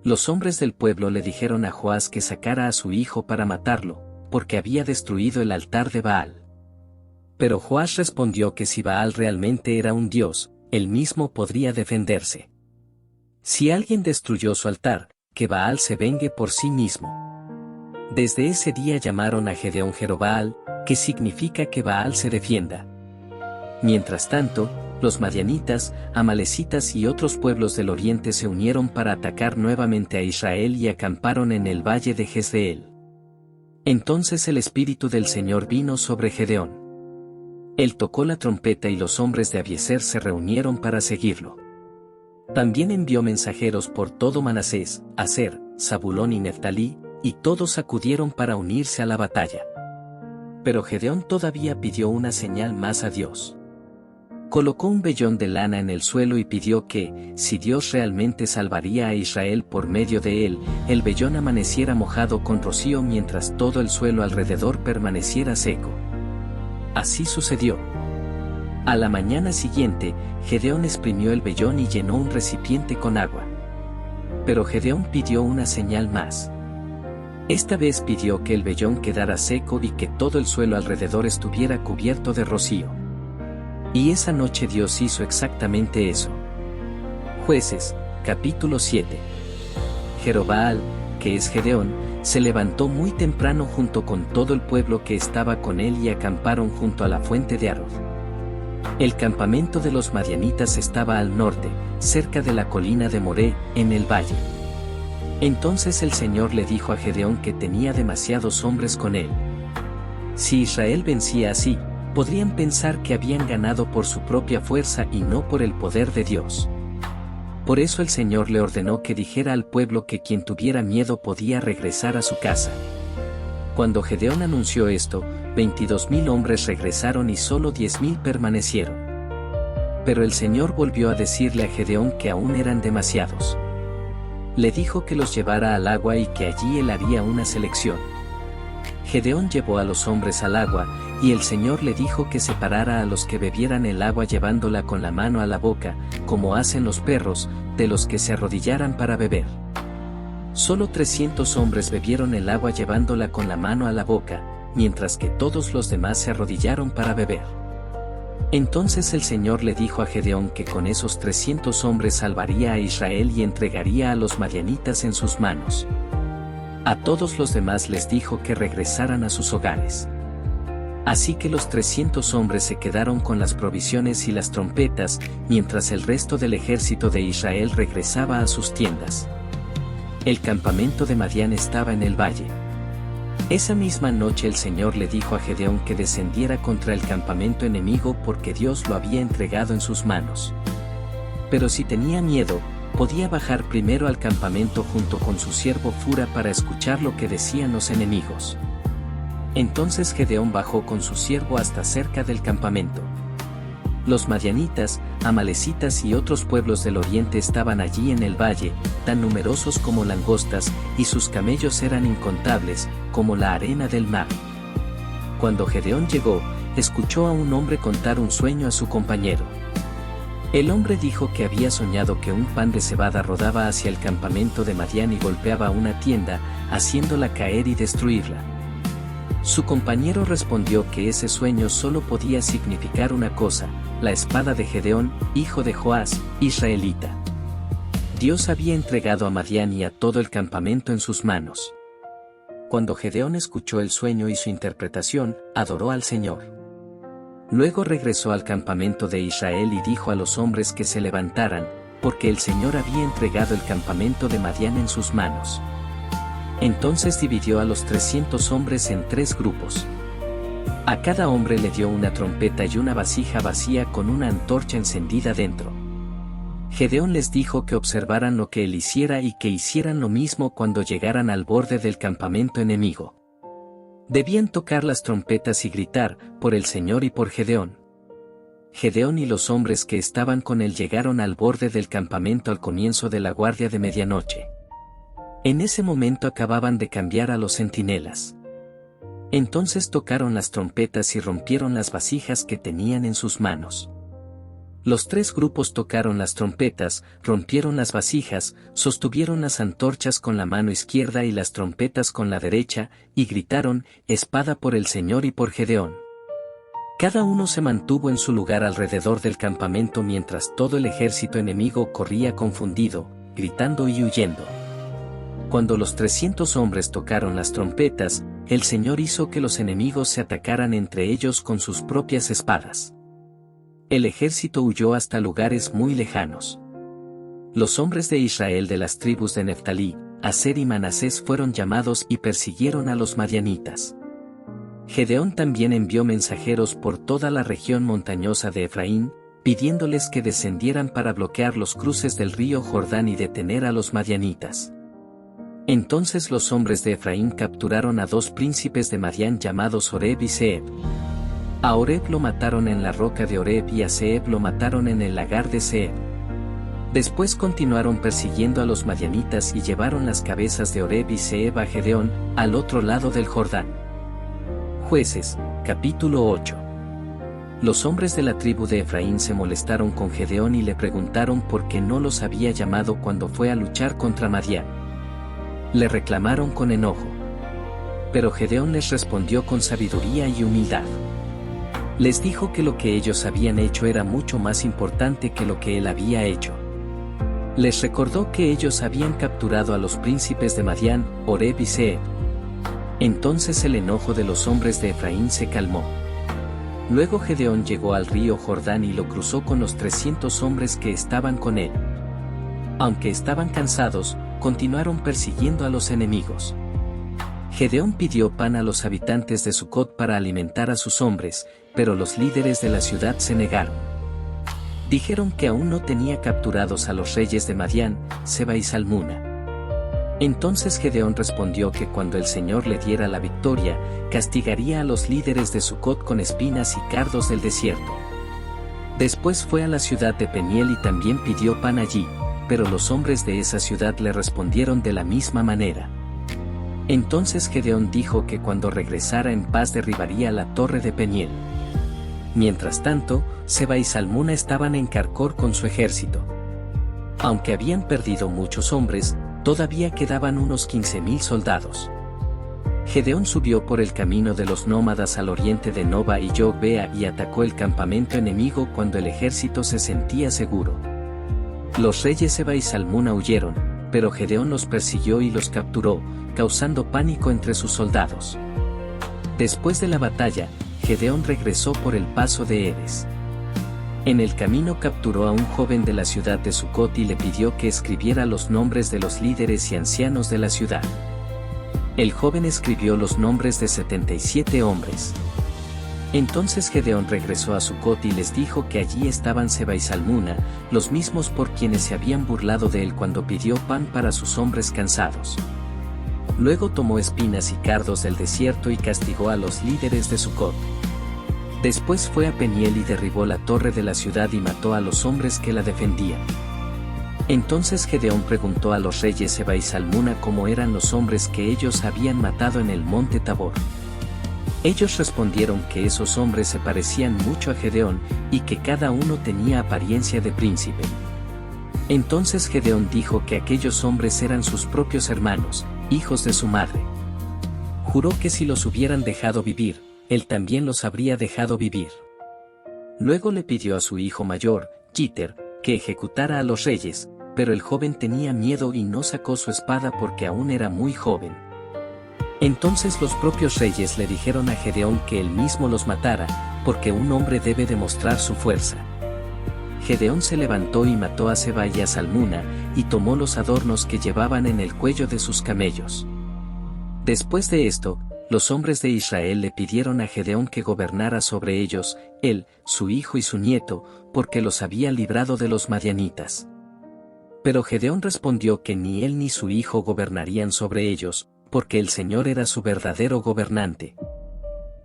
Los hombres del pueblo le dijeron a Joás que sacara a su hijo para matarlo, porque había destruido el altar de Baal. Pero Joás respondió que si Baal realmente era un dios, él mismo podría defenderse. Si alguien destruyó su altar, que Baal se vengue por sí mismo. Desde ese día llamaron a Gedeón Jerobaal, que significa que Baal se defienda. Mientras tanto, los madianitas, amalecitas y otros pueblos del oriente se unieron para atacar nuevamente a Israel y acamparon en el valle de Jezreel. Entonces el Espíritu del Señor vino sobre Gedeón. Él tocó la trompeta y los hombres de Abiezer se reunieron para seguirlo. También envió mensajeros por todo Manasés, Aser, Zabulón y Neftalí, y todos acudieron para unirse a la batalla. Pero Gedeón todavía pidió una señal más a Dios. Colocó un vellón de lana en el suelo y pidió que, si Dios realmente salvaría a Israel por medio de él, el vellón amaneciera mojado con rocío mientras todo el suelo alrededor permaneciera seco. Así sucedió. A la mañana siguiente, Gedeón exprimió el vellón y llenó un recipiente con agua. Pero Gedeón pidió una señal más. Esta vez pidió que el vellón quedara seco y que todo el suelo alrededor estuviera cubierto de rocío. Y esa noche Dios hizo exactamente eso. Jueces, capítulo 7. Jerobaal, que es Gedeón, se levantó muy temprano junto con todo el pueblo que estaba con él y acamparon junto a la fuente de Arod. El campamento de los madianitas estaba al norte, cerca de la colina de Moré, en el valle. Entonces el Señor le dijo a Gedeón que tenía demasiados hombres con él. Si Israel vencía así, podrían pensar que habían ganado por su propia fuerza y no por el poder de Dios. Por eso el Señor le ordenó que dijera al pueblo que quien tuviera miedo podía regresar a su casa. Cuando Gedeón anunció esto, 22,000 hombres regresaron y solo 10,000 permanecieron. Pero el Señor volvió a decirle a Gedeón que aún eran demasiados. Le dijo que los llevara al agua y que allí él haría una selección. Gedeón llevó a los hombres al agua, y el Señor le dijo que separara a los que bebieran el agua llevándola con la mano a la boca, como hacen los perros, de los que se arrodillaran para beber. Solo 300 hombres bebieron el agua llevándola con la mano a la boca, mientras que todos los demás se arrodillaron para beber. Entonces el Señor le dijo a Gedeón que con esos 300 hombres salvaría a Israel y entregaría a los madianitas en sus manos. A todos los demás les dijo que regresaran a sus hogares. Así que los 300 hombres se quedaron con las provisiones y las trompetas, mientras el resto del ejército de Israel regresaba a sus tiendas. El campamento de Madián estaba en el valle. Esa misma noche el Señor le dijo a Gedeón que descendiera contra el campamento enemigo porque Dios lo había entregado en sus manos. Pero si tenía miedo, podía bajar primero al campamento junto con su siervo Fura para escuchar lo que decían los enemigos. Entonces Gedeón bajó con su siervo hasta cerca del campamento. Los madianitas, amalecitas y otros pueblos del oriente estaban allí en el valle, tan numerosos como langostas, y sus camellos eran incontables, como la arena del mar. Cuando Gedeón llegó, escuchó a un hombre contar un sueño a su compañero. El hombre dijo que había soñado que un pan de cebada rodaba hacia el campamento de Madián y golpeaba una tienda, haciéndola caer y destruirla. Su compañero respondió que ese sueño solo podía significar una cosa: la espada de Gedeón, hijo de Joás, israelita. Dios había entregado a Madián y a todo el campamento en sus manos. Cuando Gedeón escuchó el sueño y su interpretación, adoró al Señor. Luego regresó al campamento de Israel y dijo a los hombres que se levantaran, porque el Señor había entregado el campamento de Madián en sus manos. Entonces dividió a los 300 hombres en 3 grupos. A cada hombre le dio una trompeta y una vasija vacía con una antorcha encendida dentro. Gedeón les dijo que observaran lo que él hiciera y que hicieran lo mismo cuando llegaran al borde del campamento enemigo. Debían tocar las trompetas y gritar, por el Señor y por Gedeón. Gedeón y los hombres que estaban con él llegaron al borde del campamento al comienzo de la guardia de medianoche. En ese momento acababan de cambiar a los centinelas. Entonces tocaron las trompetas y rompieron las vasijas que tenían en sus manos. Los 3 grupos tocaron las trompetas, rompieron las vasijas, sostuvieron las antorchas con la mano izquierda y las trompetas con la derecha, y gritaron: espada por el Señor y por Gedeón. Cada uno se mantuvo en su lugar alrededor del campamento mientras todo el ejército enemigo corría confundido, gritando y huyendo. Cuando los 300 hombres tocaron las trompetas, el Señor hizo que los enemigos se atacaran entre ellos con sus propias espadas. El ejército huyó hasta lugares muy lejanos. Los hombres de Israel de las tribus de Neftalí, Aser y Manasés fueron llamados y persiguieron a los madianitas. Gedeón también envió mensajeros por toda la región montañosa de Efraín, pidiéndoles que descendieran para bloquear los cruces del río Jordán y detener a los madianitas. Entonces los hombres de Efraín capturaron a 2 príncipes de Madián llamados Oreb y Zeeb. A Oreb lo mataron en la roca de Oreb y a Zeeb lo mataron en el lagar de Zeeb. Después continuaron persiguiendo a los madianitas y llevaron las cabezas de Oreb y Zeeb a Gedeón, al otro lado del Jordán. Jueces, capítulo 8. Los hombres de la tribu de Efraín se molestaron con Gedeón y le preguntaron por qué no los había llamado cuando fue a luchar contra Madián. Le reclamaron con enojo. Pero Gedeón les respondió con sabiduría y humildad. Les dijo que lo que ellos habían hecho era mucho más importante que lo que él había hecho. Les recordó que ellos habían capturado a los príncipes de Madián, Oreb y Zeeb. Entonces el enojo de los hombres de Efraín se calmó. Luego Gedeón llegó al río Jordán y lo cruzó con los 300 hombres que estaban con él. Aunque estaban cansados, continuaron persiguiendo a los enemigos. Gedeón pidió pan a los habitantes de Sucot para alimentar a sus hombres, pero los líderes de la ciudad se negaron. Dijeron que aún no tenía capturados a los reyes de Madián, Seba y Salmuna. Entonces Gedeón respondió que cuando el Señor le diera la victoria, castigaría a los líderes de Sucot con espinas y cardos del desierto. Después fue a la ciudad de Peniel y también pidió pan allí, pero los hombres de esa ciudad le respondieron de la misma manera. Entonces Gedeón dijo que cuando regresara en paz derribaría la torre de Peniel. Mientras tanto, Seba y Salmuna estaban en Carcor con su ejército. Aunque habían perdido muchos hombres, todavía quedaban unos 15,000 soldados. Gedeón subió por el camino de los nómadas al oriente de Nova y Jogbea y atacó el campamento enemigo cuando el ejército se sentía seguro. Los reyes Seba y Salmuna huyeron, pero Gedeón los persiguió y los capturó, causando pánico entre sus soldados. Después de la batalla, Gedeón regresó por el paso de Heres. En el camino capturó a un joven de la ciudad de Sucot y le pidió que escribiera los nombres de los líderes y ancianos de la ciudad. El joven escribió los nombres de 77 hombres. Entonces Gedeón regresó a Sucot y les dijo que allí estaban Seba y Salmuna, los mismos por quienes se habían burlado de él cuando pidió pan para sus hombres cansados. Luego tomó espinas y cardos del desierto y castigó a los líderes de Sucot. Después fue a Peniel y derribó la torre de la ciudad y mató a los hombres que la defendían. Entonces Gedeón preguntó a los reyes Seba y Salmuna cómo eran los hombres que ellos habían matado en el monte Tabor. Ellos respondieron que esos hombres se parecían mucho a Gedeón y que cada uno tenía apariencia de príncipe. Entonces Gedeón dijo que aquellos hombres eran sus propios hermanos, hijos de su madre. Juró que si los hubieran dejado vivir, él también los habría dejado vivir. Luego le pidió a su hijo mayor, Jiter, que ejecutara a los reyes, pero el joven tenía miedo y no sacó su espada porque aún era muy joven. Entonces los propios reyes le dijeron a Gedeón que él mismo los matara, porque un hombre debe demostrar su fuerza. Gedeón se levantó y mató a Seba y a Salmuna, y tomó los adornos que llevaban en el cuello de sus camellos. Después de esto, los hombres de Israel le pidieron a Gedeón que gobernara sobre ellos, él, su hijo y su nieto, porque los había librado de los madianitas. Pero Gedeón respondió que ni él ni su hijo gobernarían sobre ellos, porque el Señor era su verdadero gobernante.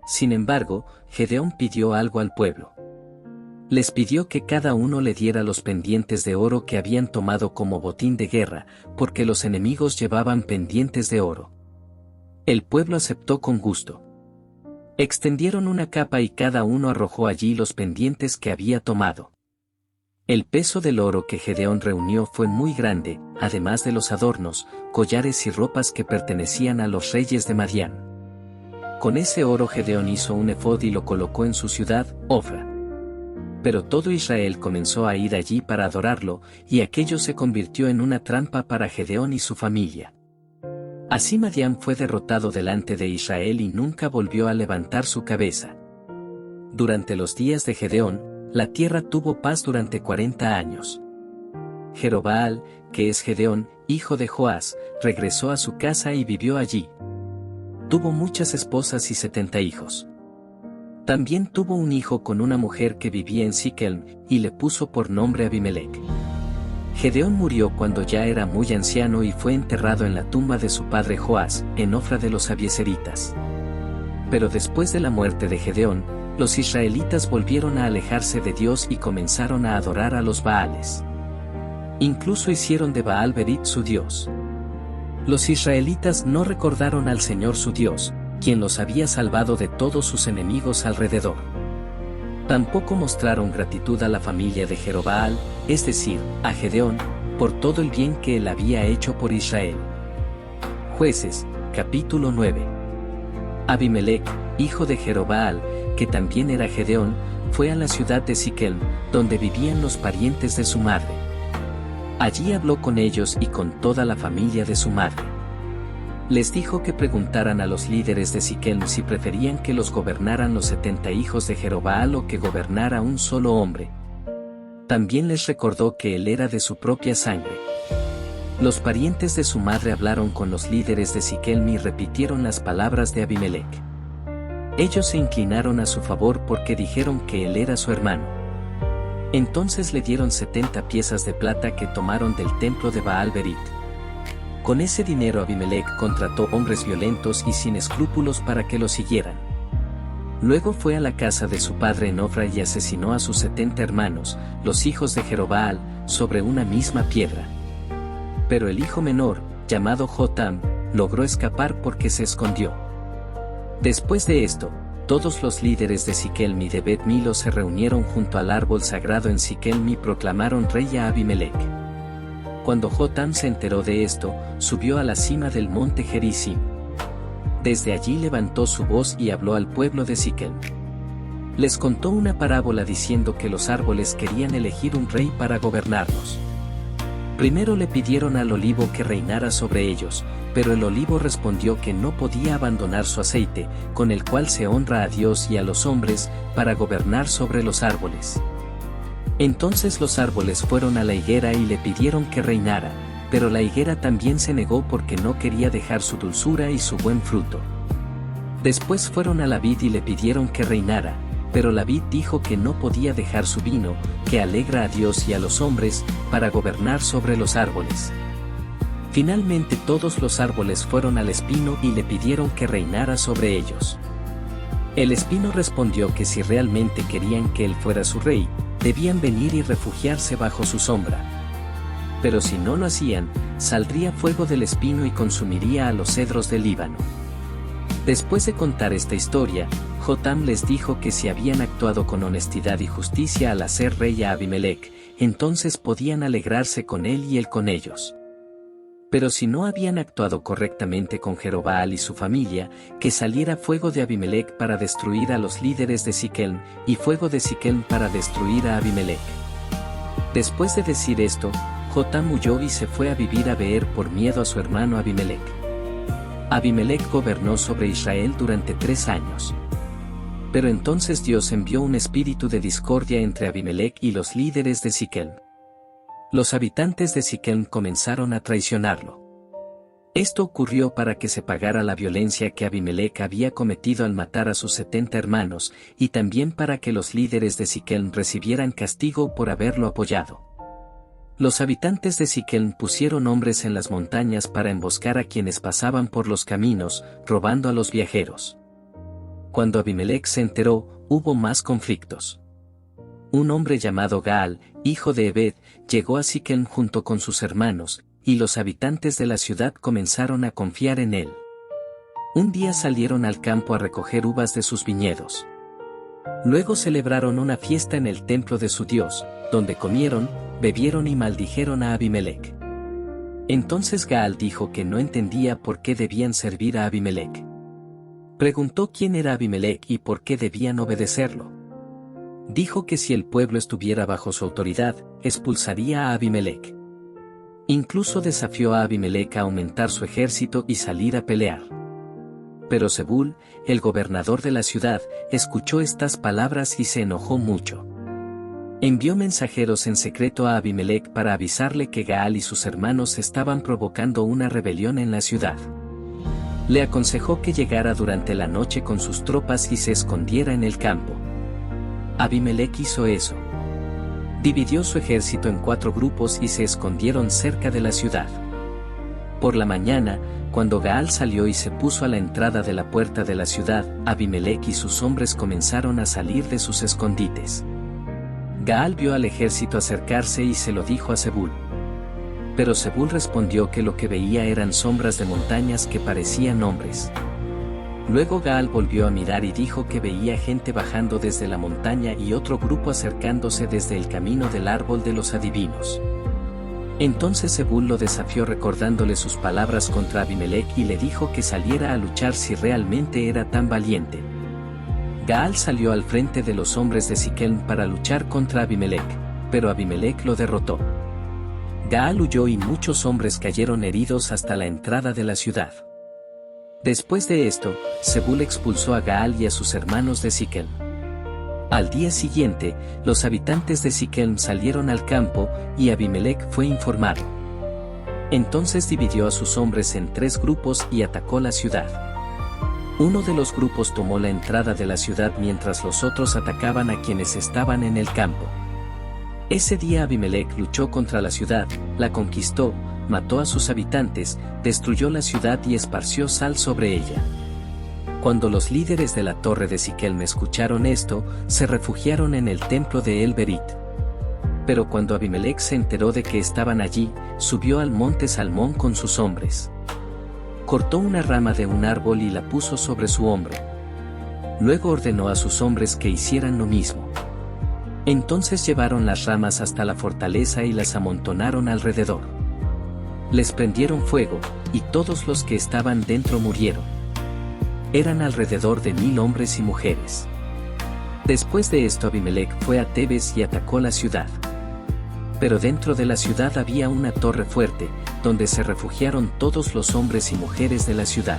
Sin embargo, Gedeón pidió algo al pueblo. Les pidió que cada uno le diera los pendientes de oro que habían tomado como botín de guerra, porque los enemigos llevaban pendientes de oro. El pueblo aceptó con gusto. Extendieron una capa y cada uno arrojó allí los pendientes que había tomado. El peso del oro que Gedeón reunió fue muy grande, además de los adornos, collares y ropas que pertenecían a los reyes de Madián. Con ese oro Gedeón hizo un efod y lo colocó en su ciudad, Ofra. Pero todo Israel comenzó a ir allí para adorarlo, y aquello se convirtió en una trampa para Gedeón y su familia. Así Madián fue derrotado delante de Israel y nunca volvió a levantar su cabeza. Durante los días de Gedeón, la tierra tuvo paz durante 40 años. Jerobaal, que es Gedeón, hijo de Joás, regresó a su casa y vivió allí. Tuvo muchas esposas y 70 hijos. También tuvo un hijo con una mujer que vivía en Siquelm, y le puso por nombre Abimelech. Gedeón murió cuando ya era muy anciano y fue enterrado en la tumba de su padre Joás, en Ofra de los Abiezeritas. Pero después de la muerte de Gedeón, los israelitas volvieron a alejarse de Dios y comenzaron a adorar a los Baales. Incluso hicieron de Baal-Berit su Dios. Los israelitas no recordaron al Señor su Dios, quien los había salvado de todos sus enemigos alrededor. Tampoco mostraron gratitud a la familia de Jerobaal, es decir, a Gedeón, por todo el bien que él había hecho por Israel. Jueces, capítulo 9. Abimelec, hijo de Jerobaal, que también era Gedeón, fue a la ciudad de Siquem, donde vivían los parientes de su madre. Allí habló con ellos y con toda la familia de su madre. Les dijo que preguntaran a los líderes de Siquem si preferían que los gobernaran los 70 hijos de Jerobaal o que gobernara un solo hombre. También les recordó que él era de su propia sangre. Los parientes de su madre hablaron con los líderes de Siquem y repitieron las palabras de Abimelec. Ellos se inclinaron a su favor porque dijeron que él era su hermano. Entonces le dieron 70 piezas de plata que tomaron del templo de Baal-Berit. Con ese dinero Abimelec contrató hombres violentos y sin escrúpulos para que lo siguieran. Luego fue a la casa de su padre en Ofra y asesinó a sus 70 hermanos, los hijos de Jerobaal, sobre una misma piedra. Pero el hijo menor, llamado Jotam, logró escapar porque se escondió. Después de esto, todos los líderes de Siquem y de Bet Milo se reunieron junto al árbol sagrado en Siquem y proclamaron rey a Abimelec. Cuando Jotam se enteró de esto, subió a la cima del monte Gerizim. Desde allí levantó su voz y habló al pueblo de Siquem. Les contó una parábola diciendo que los árboles querían elegir un rey para gobernarlos. Primero le pidieron al olivo que reinara sobre ellos, pero el olivo respondió que no podía abandonar su aceite, con el cual se honra a Dios y a los hombres, para gobernar sobre los árboles. Entonces los árboles fueron a la higuera y le pidieron que reinara, pero la higuera también se negó porque no quería dejar su dulzura y su buen fruto. Después fueron a la vid y le pidieron que reinara, pero la vid dijo que no podía dejar su vino, que alegra a Dios y a los hombres, para gobernar sobre los árboles. Finalmente todos los árboles fueron al espino y le pidieron que reinara sobre ellos. El espino respondió que si realmente querían que él fuera su rey, debían venir y refugiarse bajo su sombra. Pero si no lo hacían, saldría fuego del espino y consumiría a los cedros del Líbano. Después de contar esta historia, Jotam les dijo que si habían actuado con honestidad y justicia al hacer rey a Abimelec, entonces podían alegrarse con él y él con ellos. Pero si no habían actuado correctamente con Jerobaal y su familia, que saliera fuego de Abimelec para destruir a los líderes de Siquem, y fuego de Siquem para destruir a Abimelec. Después de decir esto, Jotam huyó y se fue a vivir a Beer por miedo a su hermano Abimelec. Abimelec gobernó sobre Israel durante 3 años. Pero entonces Dios envió un espíritu de discordia entre Abimelec y los líderes de Siquem. Los habitantes de Siquem comenzaron a traicionarlo. Esto ocurrió para que se pagara la violencia que Abimelec había cometido al matar a sus 70 hermanos, y también para que los líderes de Siquem recibieran castigo por haberlo apoyado. Los habitantes de Siquem pusieron hombres en las montañas para emboscar a quienes pasaban por los caminos, robando a los viajeros. Cuando Abimelec se enteró, hubo más conflictos. Un hombre llamado Gaal, hijo de Ebed, llegó a Siquem junto con sus hermanos, y los habitantes de la ciudad comenzaron a confiar en él. Un día salieron al campo a recoger uvas de sus viñedos. Luego celebraron una fiesta en el templo de su Dios, donde comieron, bebieron y maldijeron a Abimelec. Entonces Gaal dijo que no entendía por qué debían servir a Abimelec. Preguntó quién era Abimelec y por qué debían obedecerlo. Dijo que si el pueblo estuviera bajo su autoridad, expulsaría a Abimelec. Incluso desafió a Abimelec a aumentar su ejército y salir a pelear. Pero Zebul, el gobernador de la ciudad, escuchó estas palabras y se enojó mucho. Envió mensajeros en secreto a Abimelec para avisarle que Gaal y sus hermanos estaban provocando una rebelión en la ciudad. Le aconsejó que llegara durante la noche con sus tropas y se escondiera en el campo. Abimelec hizo eso. Dividió su ejército en 4 grupos y se escondieron cerca de la ciudad. Por la mañana, Cuando Gaal salió y se puso a la entrada de la puerta de la ciudad, Abimelec y sus hombres comenzaron a salir de sus escondites. Gaal vio al ejército acercarse y se lo dijo a Zebul. Pero Zebul respondió que lo que veía eran sombras de montañas que parecían hombres. Luego Gaal volvió a mirar y dijo que veía gente bajando desde la montaña y otro grupo acercándose desde el camino del árbol de los adivinos. Entonces Zebul lo desafió recordándole sus palabras contra Abimelec y le dijo que saliera a luchar si realmente era tan valiente. Gaal salió al frente de los hombres de Siquem para luchar contra Abimelec, pero Abimelec lo derrotó. Gaal huyó y muchos hombres cayeron heridos hasta la entrada de la ciudad. Después de esto, Zebul expulsó a Gaal y a sus hermanos de Siquem. Al día siguiente, los habitantes de Siquem salieron al campo, y Abimelec fue informado. Entonces dividió a sus hombres en 3 grupos y atacó la ciudad. Uno de los grupos tomó la entrada de la ciudad mientras los otros atacaban a quienes estaban en el campo. Ese día Abimelec luchó contra la ciudad, la conquistó, mató a sus habitantes, destruyó la ciudad y esparció sal sobre ella. Cuando los líderes de la torre de Siquem escucharon esto, se refugiaron en el templo de El Berit. Pero cuando Abimelec se enteró de que estaban allí, subió al monte Salmón con sus hombres. Cortó una rama de un árbol y la puso sobre su hombro. Luego ordenó a sus hombres que hicieran lo mismo. Entonces llevaron las ramas hasta la fortaleza y las amontonaron alrededor. Les prendieron fuego, y todos los que estaban dentro murieron. Eran alrededor de 1000 hombres y mujeres. Después de esto Abimelec fue a Tebes y atacó la ciudad. Pero dentro de la ciudad había una torre fuerte, donde se refugiaron todos los hombres y mujeres de la ciudad.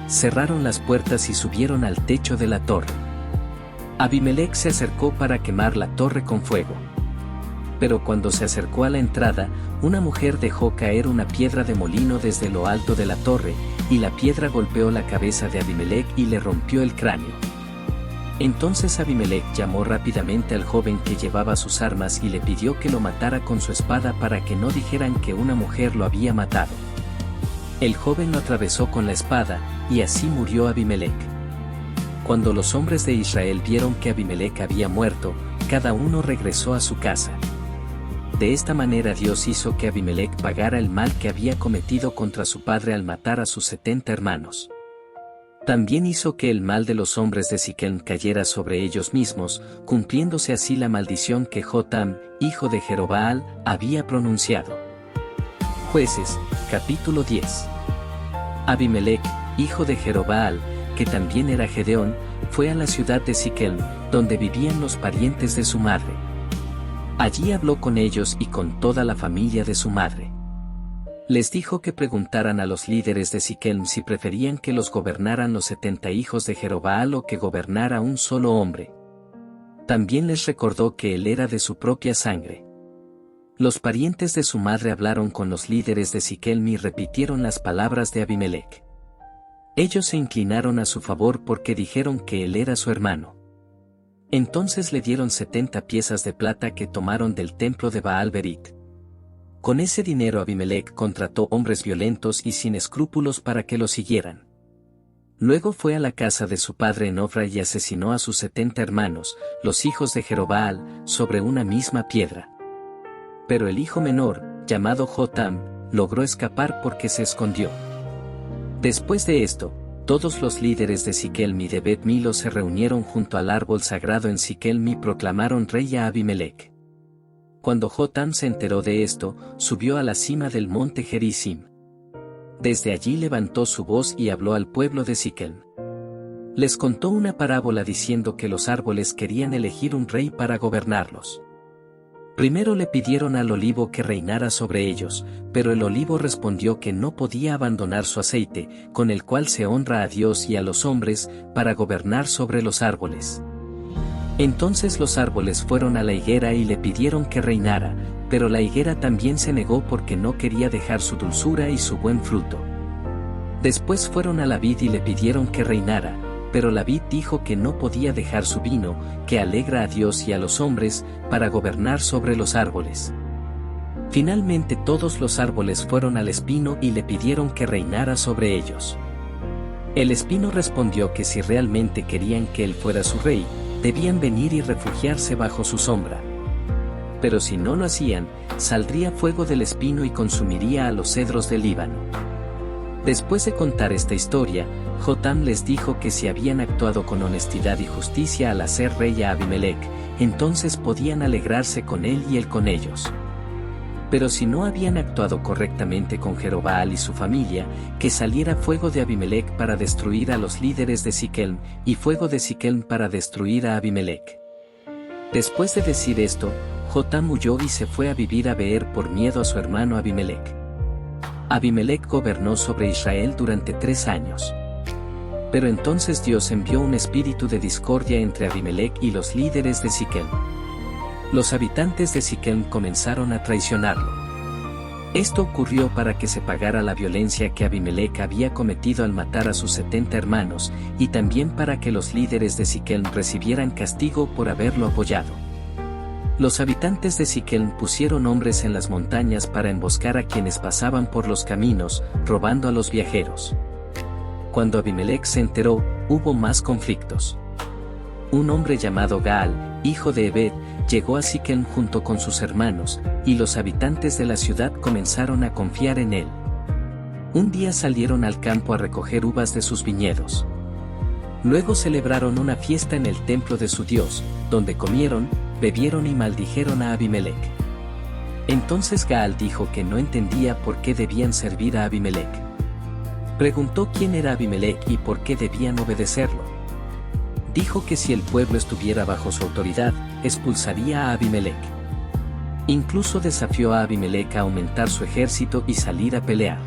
Cerraron las puertas y subieron al techo de la torre. Abimelec se acercó para quemar la torre con fuego. Pero cuando se acercó a la entrada, una mujer dejó caer una piedra de molino desde lo alto de la torre, y la piedra golpeó la cabeza de Abimelec y le rompió el cráneo. Entonces Abimelec llamó rápidamente al joven que llevaba sus armas y le pidió que lo matara con su espada para que no dijeran que una mujer lo había matado. El joven lo atravesó con la espada, y así murió Abimelec. Cuando los hombres de Israel vieron que Abimelec había muerto, cada uno regresó a su casa. De esta manera Dios hizo que Abimelec pagara el mal que había cometido contra su padre al matar a sus 70 hermanos. También hizo que el mal de los hombres de Siquem cayera sobre ellos mismos, cumpliéndose así la maldición que Jotam, hijo de Jerobaal, había pronunciado. Jueces, capítulo 10. Abimelec, hijo de Jerobaal, que también era Gedeón, fue a la ciudad de Siquem, donde vivían los parientes de su madre. Allí habló con ellos y con toda la familia de su madre. Les dijo que preguntaran a los líderes de Siquem si preferían que los gobernaran los 70 hijos de Jerobaal o que gobernara un solo hombre. También les recordó que él era de su propia sangre. Los parientes de su madre hablaron con los líderes de Siquem y repitieron las palabras de Abimelec. Ellos se inclinaron a su favor porque dijeron que él era su hermano. Entonces le dieron 70 piezas de plata que tomaron del templo de Baal Berit. Con ese dinero Abimelec contrató hombres violentos y sin escrúpulos para que lo siguieran. Luego fue a la casa de su padre en Ofra y asesinó a sus 70 hermanos, los hijos de Jerobaal, sobre una misma piedra. Pero el hijo menor, llamado Jotam, logró escapar porque se escondió. Después de esto, todos los líderes de Siquem y de Bet Milo se reunieron junto al árbol sagrado en Siquem y proclamaron rey a Abimelec. Cuando Jotam se enteró de esto, subió a la cima del monte Gerizim. Desde allí levantó su voz y habló al pueblo de Siquem. Les contó una parábola diciendo que los árboles querían elegir un rey para gobernarlos. Primero le pidieron al olivo que reinara sobre ellos, pero el olivo respondió que no podía abandonar su aceite, con el cual se honra a Dios y a los hombres, para gobernar sobre los árboles. Entonces los árboles fueron a la higuera y le pidieron que reinara, pero la higuera también se negó porque no quería dejar su dulzura y su buen fruto. Después fueron a la vid y le pidieron que reinara, pero la vid dijo que no podía dejar su vino, que alegra a Dios y a los hombres, para gobernar sobre los árboles. Finalmente todos los árboles fueron al espino y le pidieron que reinara sobre ellos. El espino respondió que si realmente querían que él fuera su rey, debían venir y refugiarse bajo su sombra. Pero si no lo hacían, saldría fuego del espino y consumiría a los cedros del Líbano. Después de contar esta historia, Jotam les dijo que si habían actuado con honestidad y justicia al hacer rey a Abimelec, entonces podían alegrarse con él y él con ellos. Pero si no habían actuado correctamente con Jerobaal y su familia, que saliera fuego de Abimelec para destruir a los líderes de Siquem, y fuego de Siquem para destruir a Abimelec. Después de decir esto, Jotam huyó y se fue a vivir a Beer por miedo a su hermano Abimelec. Abimelec gobernó sobre Israel durante 3 años. Pero entonces Dios envió un espíritu de discordia entre Abimelec y los líderes de Siquem. Los habitantes de Siquem comenzaron a traicionarlo. Esto ocurrió para que se pagara la violencia que Abimelec había cometido al matar a sus 70 hermanos, y también para que los líderes de Siquem recibieran castigo por haberlo apoyado. Los habitantes de Siquem pusieron hombres en las montañas para emboscar a quienes pasaban por los caminos, robando a los viajeros. Cuando Abimelec se enteró, hubo más conflictos. Un hombre llamado Gaal, hijo de Ebed, llegó a Siquem junto con sus hermanos, y los habitantes de la ciudad comenzaron a confiar en él. Un día salieron al campo a recoger uvas de sus viñedos. Luego celebraron una fiesta en el templo de su Dios, donde comieron, bebieron y maldijeron a Abimelec. Entonces Gaal dijo que no entendía por qué debían servir a Abimelec. Preguntó quién era Abimelec y por qué debían obedecerlo. Dijo que si el pueblo estuviera bajo su autoridad, expulsaría a Abimelec. Incluso desafió a Abimelec a aumentar su ejército y salir a pelear.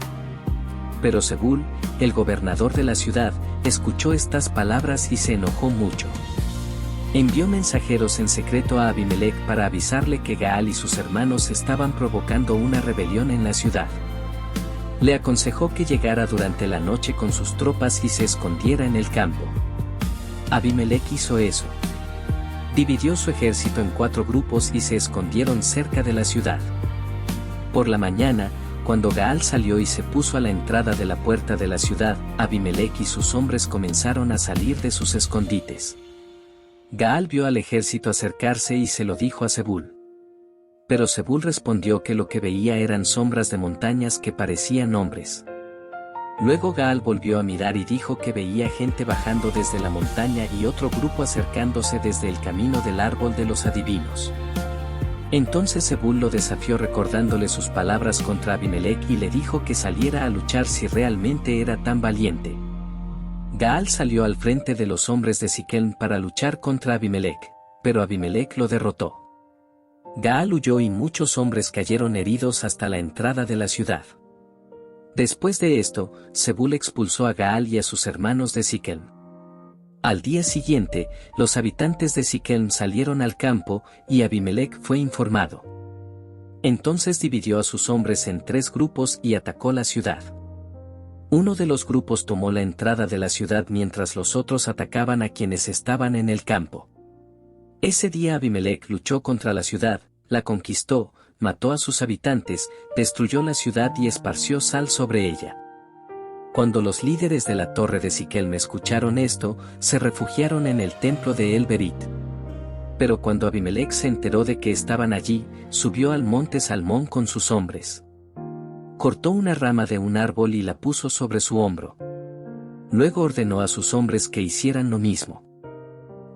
Pero Zebul, el gobernador de la ciudad, escuchó estas palabras y se enojó mucho. Envió mensajeros en secreto a Abimelec para avisarle que Gaal y sus hermanos estaban provocando una rebelión en la ciudad. Le aconsejó que llegara durante la noche con sus tropas y se escondiera en el campo. Abimelec hizo eso. Dividió su ejército en 4 grupos y se escondieron cerca de la ciudad. Por la mañana, cuando Gaal salió y se puso a la entrada de la puerta de la ciudad, Abimelec y sus hombres comenzaron a salir de sus escondites. Gaal vio al ejército acercarse y se lo dijo a Zebul. Pero Zebul respondió que lo que veía eran sombras de montañas que parecían hombres. Luego Gaal volvió a mirar y dijo que veía gente bajando desde la montaña y otro grupo acercándose desde el camino del árbol de los adivinos. Entonces Zebul lo desafió recordándole sus palabras contra Abimelec y le dijo que saliera a luchar si realmente era tan valiente. Gaal salió al frente de los hombres de Siquem para luchar contra Abimelec, pero Abimelec lo derrotó. Gaal huyó y muchos hombres cayeron heridos hasta la entrada de la ciudad. Después de esto, Zebul expulsó a Gaal y a sus hermanos de Siquem. Al día siguiente, los habitantes de Siquem salieron al campo, y Abimelec fue informado. Entonces dividió a sus hombres en 3 grupos y atacó la ciudad. Uno de los grupos tomó la entrada de la ciudad mientras los otros atacaban a quienes estaban en el campo. Ese día Abimelec luchó contra la ciudad, la conquistó, mató a sus habitantes, destruyó la ciudad y esparció sal sobre ella. Cuando los líderes de la torre de Siquem escucharon esto, se refugiaron en el templo de El Berit. Pero cuando Abimelec se enteró de que estaban allí, subió al monte Salmón con sus hombres. Cortó una rama de un árbol y la puso sobre su hombro. Luego ordenó a sus hombres que hicieran lo mismo.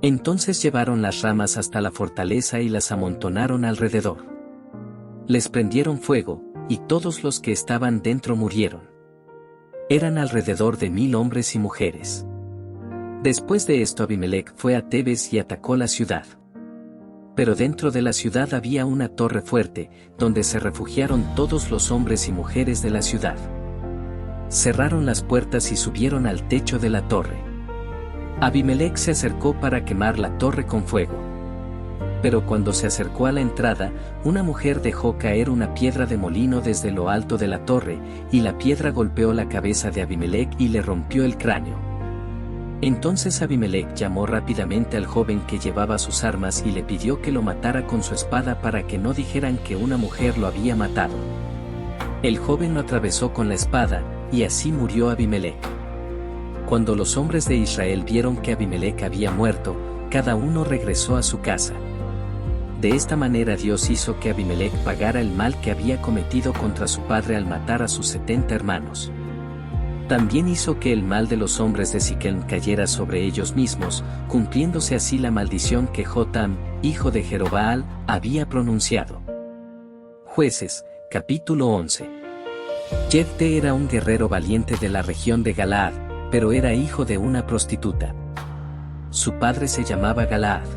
Entonces llevaron las ramas hasta la fortaleza y las amontonaron alrededor. Les prendieron fuego, y todos los que estaban dentro murieron. Eran alrededor de 1000 hombres y mujeres. Después de esto Abimelec fue a Tebes y atacó la ciudad. Pero dentro de la ciudad había una torre fuerte, donde se refugiaron todos los hombres y mujeres de la ciudad. Cerraron las puertas y subieron al techo de la torre. Abimelec se acercó para quemar la torre con fuego. Pero cuando se acercó a la entrada, una mujer dejó caer una piedra de molino desde lo alto de la torre, y la piedra golpeó la cabeza de Abimelec y le rompió el cráneo. Entonces Abimelec llamó rápidamente al joven que llevaba sus armas y le pidió que lo matara con su espada para que no dijeran que una mujer lo había matado. El joven lo atravesó con la espada, y así murió Abimelec. Cuando los hombres de Israel vieron que Abimelec había muerto, cada uno regresó a su casa. De esta manera Dios hizo que Abimelec pagara el mal que había cometido contra su padre al matar a sus 70 hermanos. También hizo que el mal de los hombres de Siquem cayera sobre ellos mismos, cumpliéndose así la maldición que Jotam, hijo de Jerobaal, había pronunciado. Jueces, capítulo 11. Jefté era un guerrero valiente de la región de Galaad, pero era hijo de una prostituta. Su padre se llamaba Galaad.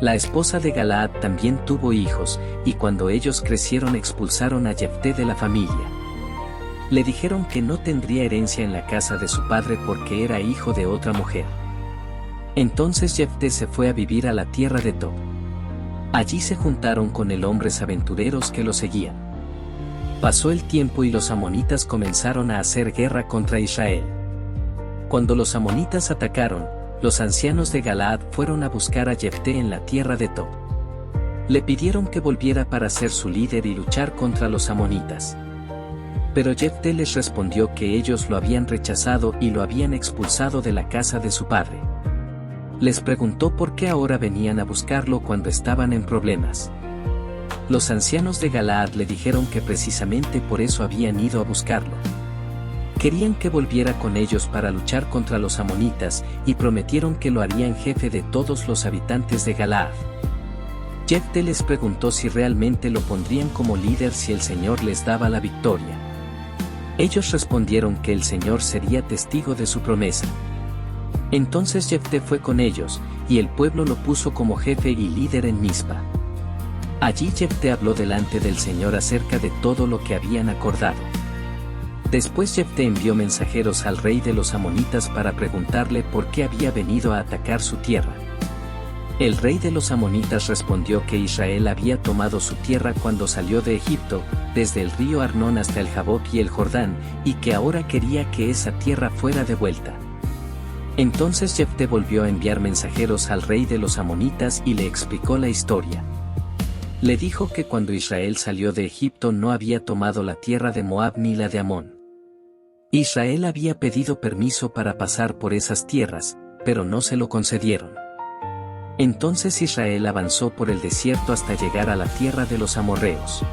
La esposa de Galaad también tuvo hijos, y cuando ellos crecieron expulsaron a Jefté de la familia. Le dijeron que no tendría herencia en la casa de su padre porque era hijo de otra mujer. Entonces Jefté se fue a vivir a la tierra de Tob. Allí se juntaron con él hombres aventureros que lo seguían. Pasó el tiempo y los amonitas comenzaron a hacer guerra contra Israel. Cuando los amonitas atacaron, los ancianos de Galaad fueron a buscar a Jefté en la tierra de Tob. Le pidieron que volviera para ser su líder y luchar contra los amonitas. Pero Jefté les respondió que ellos lo habían rechazado y lo habían expulsado de la casa de su padre. Les preguntó por qué ahora venían a buscarlo cuando estaban en problemas. Los ancianos de Galaad le dijeron que precisamente por eso habían ido a buscarlo. Querían que volviera con ellos para luchar contra los amonitas, y prometieron que lo harían jefe de todos los habitantes de Galaad. Jefté les preguntó si realmente lo pondrían como líder si el Señor les daba la victoria. Ellos respondieron que el Señor sería testigo de su promesa. Entonces Jefté fue con ellos, y el pueblo lo puso como jefe y líder en Mizpa. Allí Jefté habló delante del Señor acerca de todo lo que habían acordado. Después Jefté envió mensajeros al rey de los amonitas para preguntarle por qué había venido a atacar su tierra. El rey de los amonitas respondió que Israel había tomado su tierra cuando salió de Egipto, desde el río Arnón hasta el Jaboc y el Jordán, y que ahora quería que esa tierra fuera devuelta. Entonces Jefté volvió a enviar mensajeros al rey de los amonitas y le explicó la historia. Le dijo que cuando Israel salió de Egipto no había tomado la tierra de Moab ni la de Amón. Israel había pedido permiso para pasar por esas tierras, pero no se lo concedieron. Entonces Israel avanzó por el desierto hasta llegar a la tierra de los amorreos.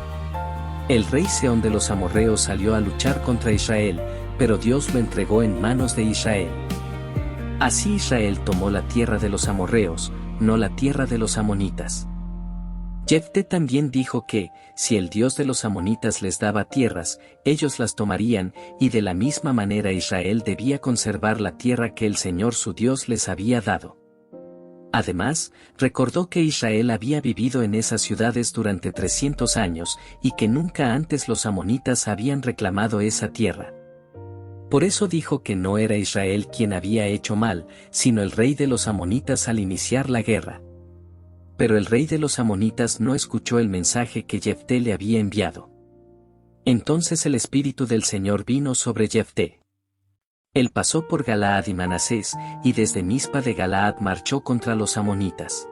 El rey Sehón de los amorreos salió a luchar contra Israel, pero Dios lo entregó en manos de Israel. Así Israel tomó la tierra de los amorreos, no la tierra de los amonitas. Jefté también dijo que, si el Dios de los amonitas les daba tierras, ellos las tomarían, y de la misma manera Israel debía conservar la tierra que el Señor su Dios les había dado. Además, recordó que Israel había vivido en esas ciudades durante 300 años, y que nunca antes los amonitas habían reclamado esa tierra. Por eso dijo que no era Israel quien había hecho mal, sino el rey de los amonitas al iniciar la guerra. Pero el rey de los amonitas no escuchó el mensaje que Jefté le había enviado. Entonces el espíritu del Señor vino sobre Jefté. Él pasó por Galaad y Manasés, y desde Mizpa de Galaad marchó contra los amonitas.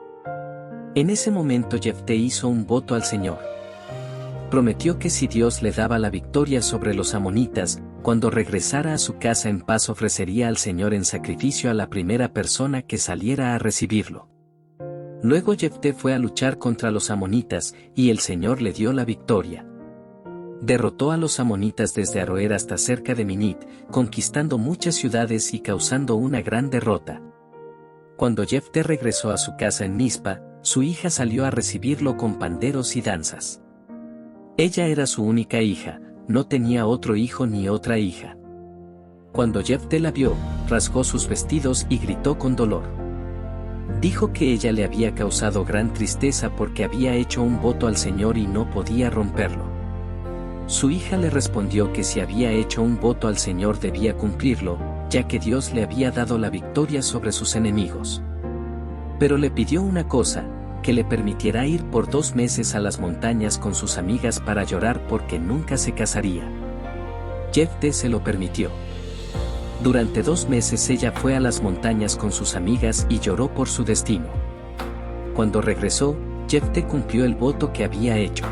En ese momento Jefté hizo un voto al Señor. Prometió que si Dios le daba la victoria sobre los amonitas, cuando regresara a su casa en paz ofrecería al Señor en sacrificio a la primera persona que saliera a recibirlo. Luego Jefté fue a luchar contra los amonitas, y el Señor le dio la victoria. Derrotó a los amonitas desde Aroer hasta cerca de Minit, conquistando muchas ciudades y causando una gran derrota. Cuando Jefté regresó a su casa en Mizpa, su hija salió a recibirlo con panderos y danzas. Ella era su única hija, no tenía otro hijo ni otra hija. Cuando Jefté la vio, rasgó sus vestidos y gritó con dolor. Dijo que ella le había causado gran tristeza porque había hecho un voto al Señor y no podía romperlo. Su hija le respondió que si había hecho un voto al Señor debía cumplirlo, ya que Dios le había dado la victoria sobre sus enemigos. Pero le pidió una cosa, que le permitiera ir por 2 meses a las montañas con sus amigas para llorar porque nunca se casaría. Jefté se lo permitió. Durante 2 meses ella fue a las montañas con sus amigas y lloró por su destino. Cuando regresó, Jefté cumplió el voto que había hecho.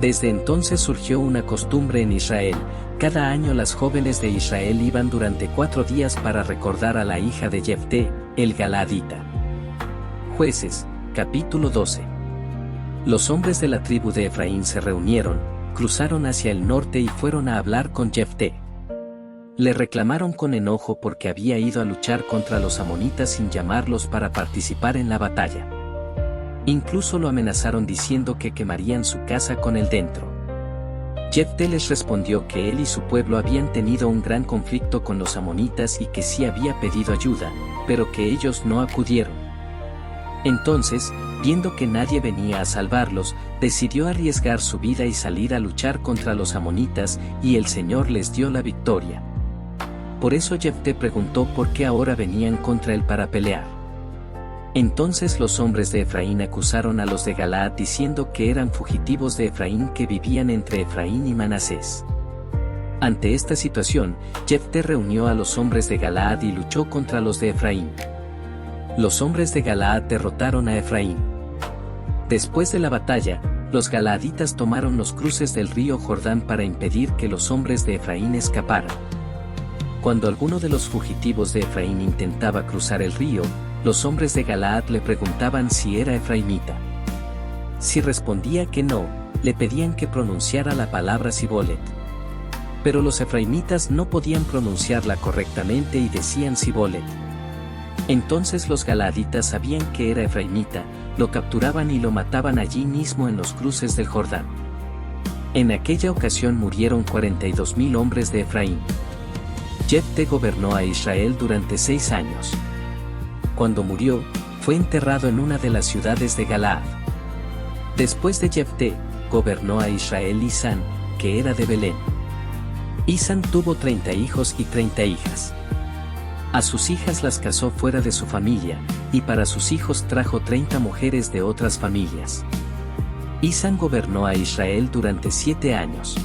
Desde entonces surgió una costumbre en Israel: cada año las jóvenes de Israel iban durante 4 días para recordar a la hija de Jefté, el Galaadita. Jueces, capítulo 12. Los hombres de la tribu de Efraín se reunieron, cruzaron hacia el norte y fueron a hablar con Jefté. Le reclamaron con enojo porque había ido a luchar contra los amonitas sin llamarlos para participar en la batalla. Incluso lo amenazaron diciendo que quemarían su casa con él dentro. Jefté les respondió que él y su pueblo habían tenido un gran conflicto con los amonitas y que sí había pedido ayuda, pero que ellos no acudieron. Entonces, viendo que nadie venía a salvarlos, decidió arriesgar su vida y salir a luchar contra los amonitas, y el Señor les dio la victoria. Por eso Jefté preguntó por qué ahora venían contra él para pelear. Entonces los hombres de Efraín acusaron a los de Galaad diciendo que eran fugitivos de Efraín que vivían entre Efraín y Manasés. Ante esta situación, Jefté reunió a los hombres de Galaad y luchó contra los de Efraín. Los hombres de Galaad derrotaron a Efraín. Después de la batalla, los galaaditas tomaron los cruces del río Jordán para impedir que los hombres de Efraín escaparan. Cuando alguno de los fugitivos de Efraín intentaba cruzar el río, los hombres de Galaad le preguntaban si era efraimita. Si respondía que no, le pedían que pronunciara la palabra Sibolet. Pero los efraimitas no podían pronunciarla correctamente y decían Sibolet. Entonces los galaaditas sabían que era efraimita, lo capturaban y lo mataban allí mismo en los cruces del Jordán. En aquella ocasión murieron 42.000 hombres de Efraín. Jefté gobernó a Israel durante 6 años. Cuando murió, fue enterrado en una de las ciudades de Galaad. Después de Jefté, gobernó a Israel Isán, que era de Belén. Isán tuvo 30 hijos y 30 hijas. A sus hijas las casó fuera de su familia, y para sus hijos trajo 30 mujeres de otras familias. Isán gobernó a Israel durante 7 años.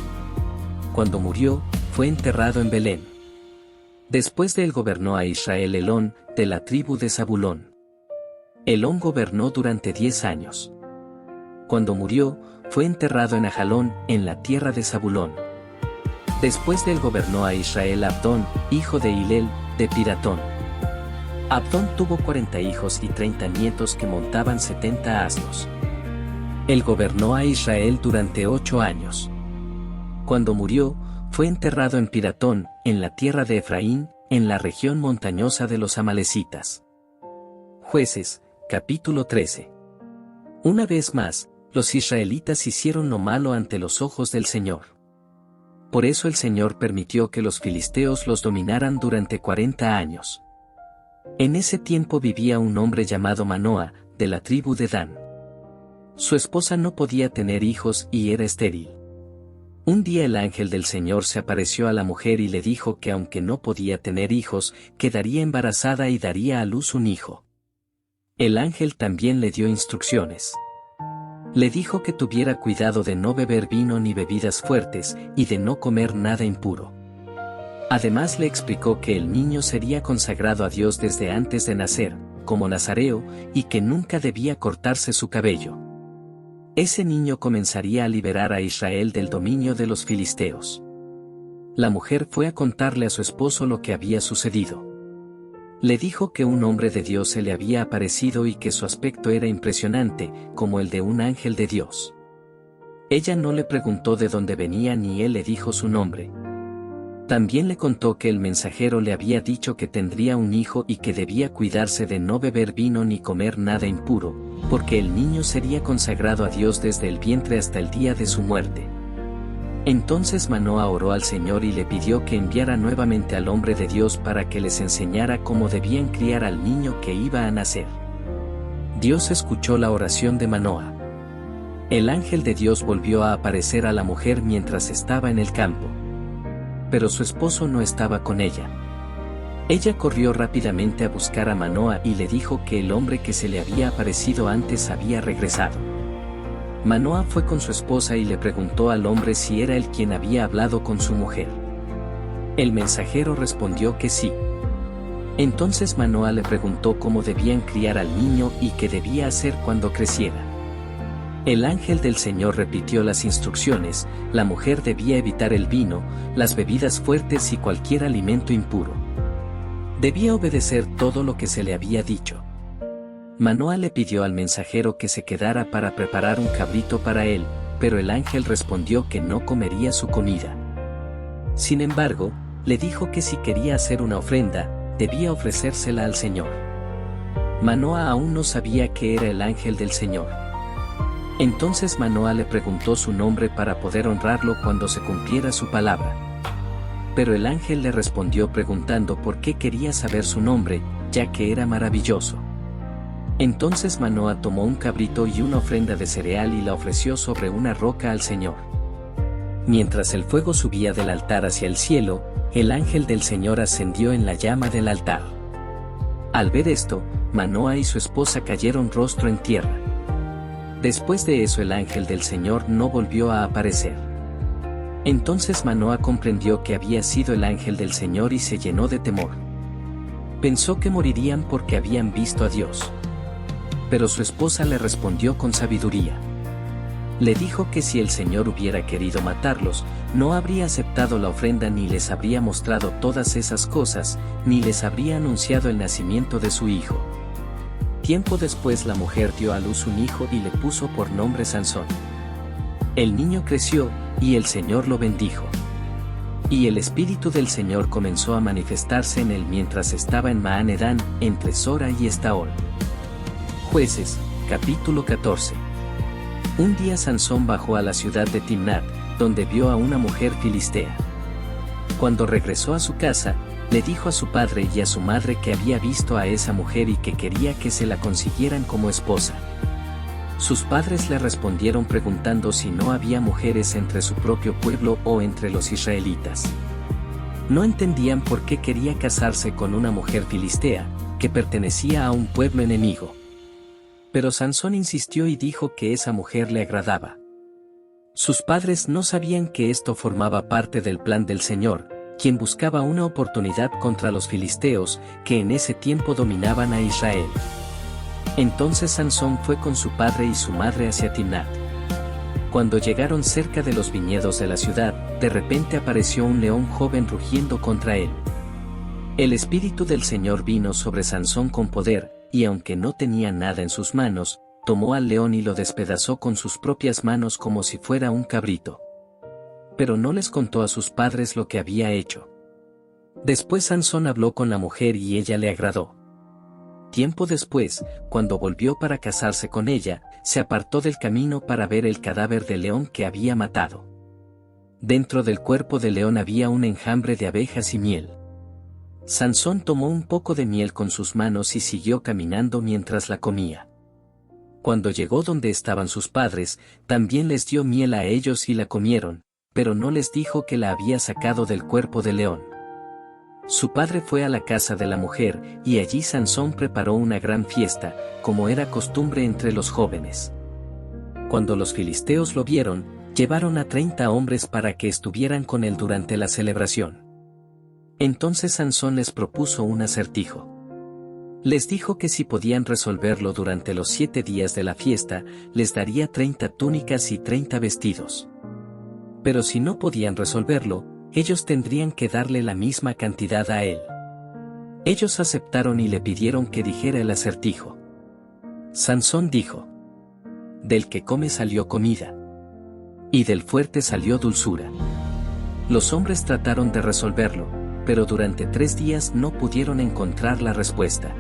Cuando murió, fue enterrado en Belén. Después de él gobernó a Israel Elón, de la tribu de Zabulón. Elón gobernó durante 10 años. Cuando murió, fue enterrado en Ajalón, en la tierra de Zabulón. Después de él gobernó a Israel Abdón, hijo de Hilel, de Piratón. Abdón tuvo 40 hijos y 30 nietos que montaban 70 asnos. Él gobernó a Israel durante 8 años. Cuando murió, fue enterrado en Piratón, en la tierra de Efraín, en la región montañosa de los amalecitas. Jueces, capítulo 13. Una vez más, los israelitas hicieron lo malo ante los ojos del Señor. Por eso el Señor permitió que los filisteos los dominaran durante 40 años. En ese tiempo vivía un hombre llamado Manoa, de la tribu de Dan. Su esposa no podía tener hijos y era estéril. Un día el ángel del Señor se apareció a la mujer y le dijo que aunque no podía tener hijos, quedaría embarazada y daría a luz un hijo. El ángel también le dio instrucciones. Le dijo que tuviera cuidado de no beber vino ni bebidas fuertes, y de no comer nada impuro. Además le explicó que el niño sería consagrado a Dios desde antes de nacer, como nazareo, y que nunca debía cortarse su cabello. Ese niño comenzaría a liberar a Israel del dominio de los filisteos. La mujer fue a contarle a su esposo lo que había sucedido. Le dijo que un hombre de Dios se le había aparecido y que su aspecto era impresionante, como el de un ángel de Dios. Ella no le preguntó de dónde venía ni él le dijo su nombre. También le contó que el mensajero le había dicho que tendría un hijo y que debía cuidarse de no beber vino ni comer nada impuro, porque el niño sería consagrado a Dios desde el vientre hasta el día de su muerte. Entonces Manoa oró al Señor y le pidió que enviara nuevamente al hombre de Dios para que les enseñara cómo debían criar al niño que iba a nacer. Dios escuchó la oración de Manoa. El ángel de Dios volvió a aparecer a la mujer mientras estaba en el campo. Pero su esposo no estaba con ella. Ella corrió rápidamente a buscar a Manoa y le dijo que el hombre que se le había aparecido antes había regresado. Manoa fue con su esposa y le preguntó al hombre si era él quien había hablado con su mujer. El mensajero respondió que sí. Entonces Manoa le preguntó cómo debían criar al niño y qué debía hacer cuando creciera. El ángel del Señor repitió las instrucciones: la mujer debía evitar el vino, las bebidas fuertes y cualquier alimento impuro. Debía obedecer todo lo que se le había dicho. Manoa le pidió al mensajero que se quedara para preparar un cabrito para él, pero el ángel respondió que no comería su comida. Sin embargo, le dijo que si quería hacer una ofrenda, debía ofrecérsela al Señor. Manoa aún no sabía que era el ángel del Señor. Entonces Manoa le preguntó su nombre para poder honrarlo cuando se cumpliera su palabra. Pero el ángel le respondió preguntando por qué quería saber su nombre, ya que era maravilloso. Entonces Manoa tomó un cabrito y una ofrenda de cereal y la ofreció sobre una roca al Señor. Mientras el fuego subía del altar hacia el cielo, el ángel del Señor ascendió en la llama del altar. Al ver esto, Manoa y su esposa cayeron rostro en tierra. Después de eso el ángel del Señor no volvió a aparecer. Entonces Manoa comprendió que había sido el ángel del Señor y se llenó de temor. Pensó que morirían porque habían visto a Dios. Pero su esposa le respondió con sabiduría. Le dijo que si el Señor hubiera querido matarlos, no habría aceptado la ofrenda ni les habría mostrado todas esas cosas, ni les habría anunciado el nacimiento de su hijo. Tiempo después la mujer dio a luz un hijo y le puso por nombre Sansón. El niño creció, y el Señor lo bendijo. Y el Espíritu del Señor comenzó a manifestarse en él mientras estaba en Mahanedán, entre Sora y Estaol. Jueces, capítulo 14. Un día Sansón bajó a la ciudad de Timnat, donde vio a una mujer filistea. Cuando regresó a su casa, le dijo a su padre y a su madre que había visto a esa mujer y que quería que se la consiguieran como esposa. Sus padres le respondieron preguntando si no había mujeres entre su propio pueblo o entre los israelitas. No entendían por qué quería casarse con una mujer filistea, que pertenecía a un pueblo enemigo. Pero Sansón insistió y dijo que esa mujer le agradaba. Sus padres no sabían que esto formaba parte del plan del Señor, quien buscaba una oportunidad contra los filisteos, que en ese tiempo dominaban a Israel. Entonces Sansón fue con su padre y su madre hacia Timnat. Cuando llegaron cerca de los viñedos de la ciudad, de repente apareció un león joven rugiendo contra él. El Espíritu del Señor vino sobre Sansón con poder, y aunque no tenía nada en sus manos, tomó al león y lo despedazó con sus propias manos como si fuera un cabrito. Pero no les contó a sus padres lo que había hecho. Después Sansón habló con la mujer y ella le agradó. Tiempo después, cuando volvió para casarse con ella, se apartó del camino para ver el cadáver del león que había matado. Dentro del cuerpo del león había un enjambre de abejas y miel. Sansón tomó un poco de miel con sus manos y siguió caminando mientras la comía. Cuando llegó donde estaban sus padres, también les dio miel a ellos y la comieron, pero no les dijo que la había sacado del cuerpo del león. Su padre fue a la casa de la mujer, y allí Sansón preparó una gran fiesta, como era costumbre entre los jóvenes. Cuando los filisteos lo vieron, llevaron a 30 hombres para que estuvieran con él durante la celebración. Entonces Sansón les propuso un acertijo. Les dijo que si podían resolverlo durante los 7 días de la fiesta, les daría 30 túnicas y 30 vestidos. Pero si no podían resolverlo, ellos tendrían que darle la misma cantidad a él. Ellos aceptaron y le pidieron que dijera el acertijo. Sansón dijo: del que come salió comida, y del fuerte salió dulzura. Los hombres trataron de resolverlo, pero durante 3 días no pudieron encontrar la respuesta.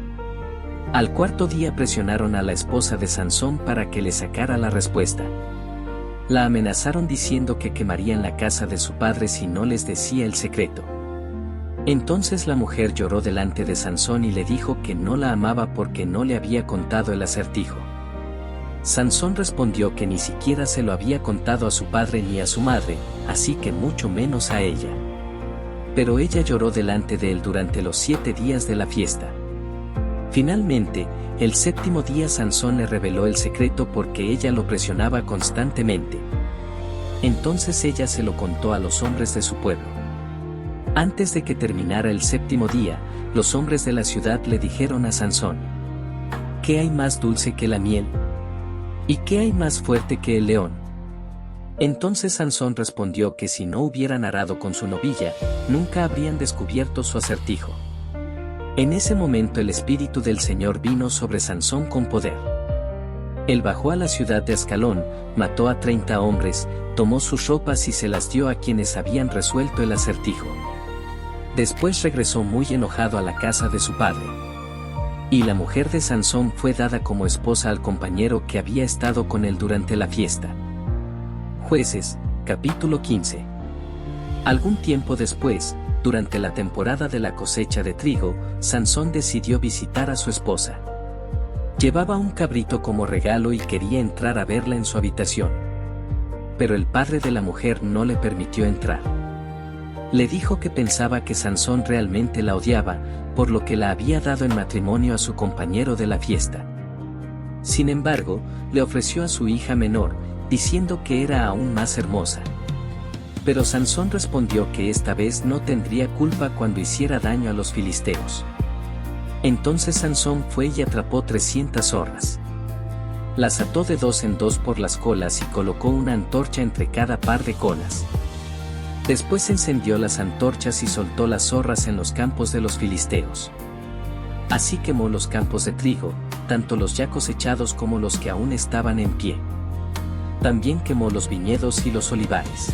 Al cuarto día presionaron a la esposa de Sansón para que le sacara la respuesta. La amenazaron diciendo que quemarían la casa de su padre si no les decía el secreto. Entonces la mujer lloró delante de Sansón y le dijo que no la amaba porque no le había contado el acertijo. Sansón respondió que ni siquiera se lo había contado a su padre ni a su madre, así que mucho menos a ella. Pero ella lloró delante de él durante los 7 días de la fiesta. Finalmente, el 7º día Sansón le reveló el secreto porque ella lo presionaba constantemente. Entonces ella se lo contó a los hombres de su pueblo. Antes de que terminara el 7º día, los hombres de la ciudad le dijeron a Sansón: ¿qué hay más dulce que la miel? ¿Y qué hay más fuerte que el león? Entonces Sansón respondió que si no hubieran arado con su novilla, nunca habrían descubierto su acertijo. En ese momento el Espíritu del Señor vino sobre Sansón con poder. Él bajó a la ciudad de Ascalón, mató a 30 hombres, tomó sus ropas y se las dio a quienes habían resuelto el acertijo. Después regresó muy enojado a la casa de su padre. Y la mujer de Sansón fue dada como esposa al compañero que había estado con él durante la fiesta. Jueces, capítulo 15. Algún tiempo después, durante la temporada de la cosecha de trigo, Sansón decidió visitar a su esposa. Llevaba un cabrito como regalo y quería entrar a verla en su habitación. Pero el padre de la mujer no le permitió entrar. Le dijo que pensaba que Sansón realmente la odiaba, por lo que la había dado en matrimonio a su compañero de la fiesta. Sin embargo, le ofreció a su hija menor, diciendo que era aún más hermosa. Pero Sansón respondió que esta vez no tendría culpa cuando hiciera daño a los filisteos. Entonces Sansón fue y atrapó 300 zorras. Las ató de 2 en 2 por las colas y colocó una antorcha entre cada par de colas. Después encendió las antorchas y soltó las zorras en los campos de los filisteos. Así quemó los campos de trigo, tanto los ya cosechados como los que aún estaban en pie. También quemó los viñedos y los olivares.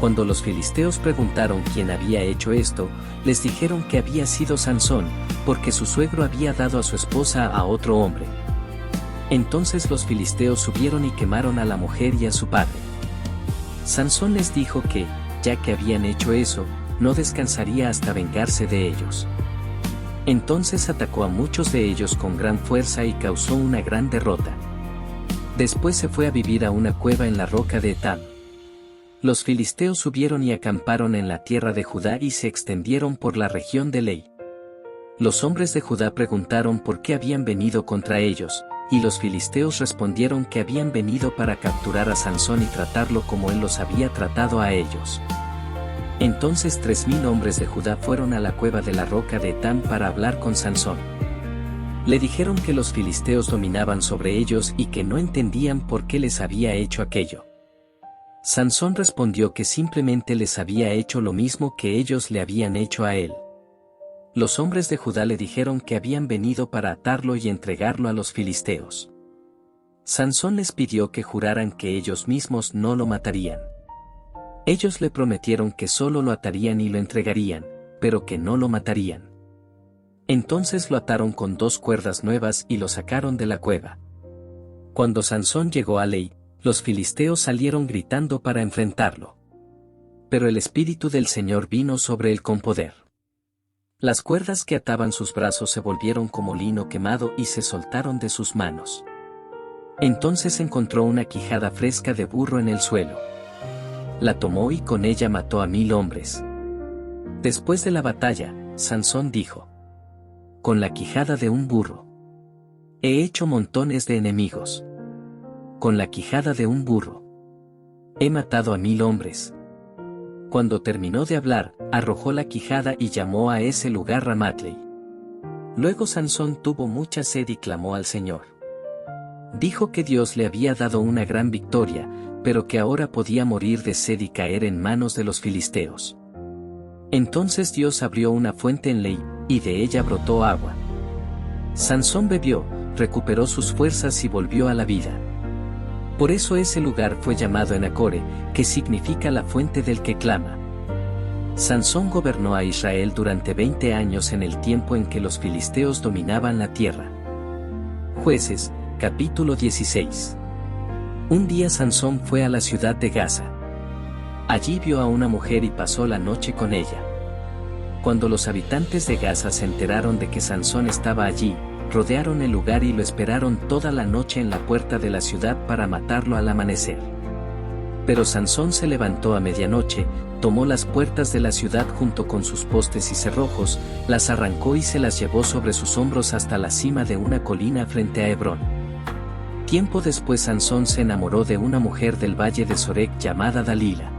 Cuando los filisteos preguntaron quién había hecho esto, les dijeron que había sido Sansón, porque su suegro había dado a su esposa a otro hombre. Entonces los filisteos subieron y quemaron a la mujer y a su padre. Sansón les dijo que, ya que habían hecho eso, no descansaría hasta vengarse de ellos. Entonces atacó a muchos de ellos con gran fuerza y causó una gran derrota. Después se fue a vivir a una cueva en la roca de Etam. Los filisteos subieron y acamparon en la tierra de Judá y se extendieron por la región de Lei. Los hombres de Judá preguntaron por qué habían venido contra ellos, y los filisteos respondieron que habían venido para capturar a Sansón y tratarlo como él los había tratado a ellos. Entonces 3000 hombres de Judá fueron a la cueva de la roca de Etam para hablar con Sansón. Le dijeron que los filisteos dominaban sobre ellos y que no entendían por qué les había hecho aquello. Sansón respondió que simplemente les había hecho lo mismo que ellos le habían hecho a él. Los hombres de Judá le dijeron que habían venido para atarlo y entregarlo a los filisteos. Sansón les pidió que juraran que ellos mismos no lo matarían. Ellos le prometieron que solo lo atarían y lo entregarían, pero que no lo matarían. Entonces lo ataron con 2 cuerdas nuevas y lo sacaron de la cueva. Cuando Sansón llegó a Lei, los filisteos salieron gritando para enfrentarlo. Pero el Espíritu del Señor vino sobre él con poder. Las cuerdas que ataban sus brazos se volvieron como lino quemado y se soltaron de sus manos. Entonces encontró una quijada fresca de burro en el suelo. La tomó y con ella mató a 1000 hombres. Después de la batalla, Sansón dijo: con la quijada de un burro he hecho montones de enemigos. Con la quijada de un burro he matado a 1000 hombres. Cuando terminó de hablar, arrojó la quijada y llamó a ese lugar Ramatlei. Luego Sansón tuvo mucha sed y clamó al Señor. Dijo que Dios le había dado una gran victoria, pero que ahora podía morir de sed y caer en manos de los filisteos. Entonces Dios abrió una fuente en Lei, y de ella brotó agua. Sansón bebió, recuperó sus fuerzas y volvió a la vida. Por eso ese lugar fue llamado Enacore, que significa la fuente del que clama. Sansón gobernó a Israel durante 20 años en el tiempo en que los filisteos dominaban la tierra. Jueces, capítulo 16. Un día Sansón fue a la ciudad de Gaza. Allí vio a una mujer y pasó la noche con ella. Cuando los habitantes de Gaza se enteraron de que Sansón estaba allí, rodearon el lugar y lo esperaron toda la noche en la puerta de la ciudad para matarlo al amanecer. Pero Sansón se levantó a medianoche, tomó las puertas de la ciudad junto con sus postes y cerrojos, las arrancó y se las llevó sobre sus hombros hasta la cima de una colina frente a Hebrón. Tiempo después Sansón se enamoró de una mujer del valle de Sorek llamada Dalila.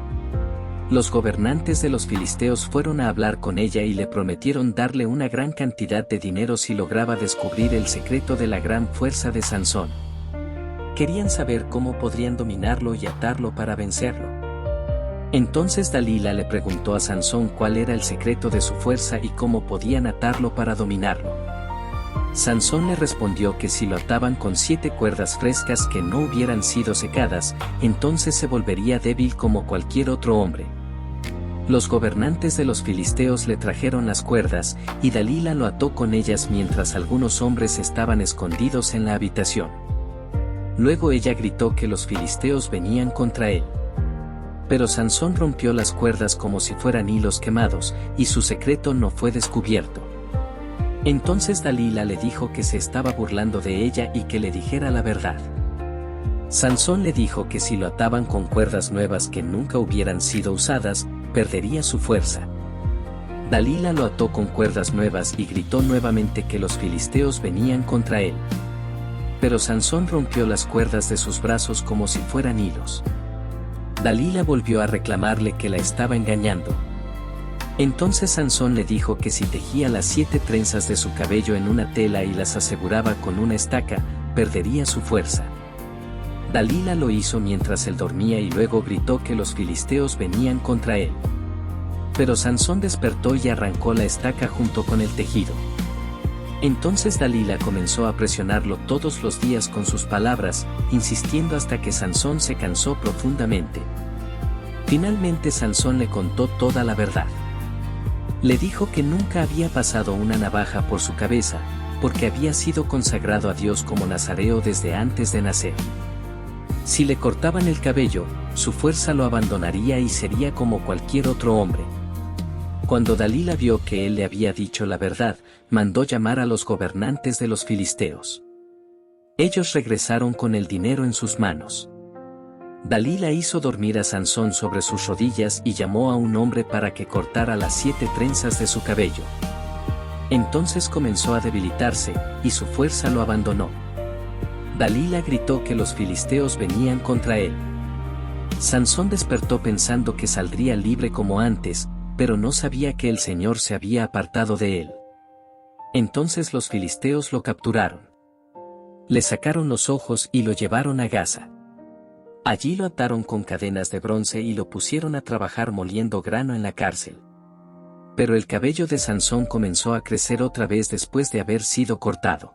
Los gobernantes de los filisteos fueron a hablar con ella y le prometieron darle una gran cantidad de dinero si lograba descubrir el secreto de la gran fuerza de Sansón. Querían saber cómo podrían dominarlo y atarlo para vencerlo. Entonces Dalila le preguntó a Sansón cuál era el secreto de su fuerza y cómo podían atarlo para dominarlo. Sansón le respondió que si lo ataban con 7 cuerdas frescas que no hubieran sido secadas, entonces se volvería débil como cualquier otro hombre. Los gobernantes de los filisteos le trajeron las cuerdas, y Dalila lo ató con ellas mientras algunos hombres estaban escondidos en la habitación. Luego ella gritó que los filisteos venían contra él. Pero Sansón rompió las cuerdas como si fueran hilos quemados, y su secreto no fue descubierto. Entonces Dalila le dijo que se estaba burlando de ella y que le dijera la verdad. Sansón le dijo que si lo ataban con cuerdas nuevas que nunca hubieran sido usadas, perdería su fuerza. Dalila lo ató con cuerdas nuevas y gritó nuevamente que los filisteos venían contra él. Pero Sansón rompió las cuerdas de sus brazos como si fueran hilos. Dalila volvió a reclamarle que la estaba engañando. Entonces Sansón le dijo que si tejía las 7 trenzas de su cabello en una tela y las aseguraba con una estaca, perdería su fuerza. Dalila lo hizo mientras él dormía y luego gritó que los filisteos venían contra él. Pero Sansón despertó y arrancó la estaca junto con el tejido. Entonces Dalila comenzó a presionarlo todos los días con sus palabras, insistiendo hasta que Sansón se cansó profundamente. Finalmente Sansón le contó toda la verdad. Le dijo que nunca había pasado una navaja por su cabeza, porque había sido consagrado a Dios como nazareo desde antes de nacer. Si le cortaban el cabello, su fuerza lo abandonaría y sería como cualquier otro hombre. Cuando Dalila vio que él le había dicho la verdad, mandó llamar a los gobernantes de los filisteos. Ellos regresaron con el dinero en sus manos. Dalila hizo dormir a Sansón sobre sus rodillas y llamó a un hombre para que cortara las 7 trenzas de su cabello. Entonces comenzó a debilitarse, y su fuerza lo abandonó. Dalila gritó que los filisteos venían contra él. Sansón despertó pensando que saldría libre como antes, pero no sabía que el Señor se había apartado de él. Entonces los filisteos lo capturaron. Le sacaron los ojos y lo llevaron a Gaza. Allí lo ataron con cadenas de bronce y lo pusieron a trabajar moliendo grano en la cárcel. Pero el cabello de Sansón comenzó a crecer otra vez después de haber sido cortado.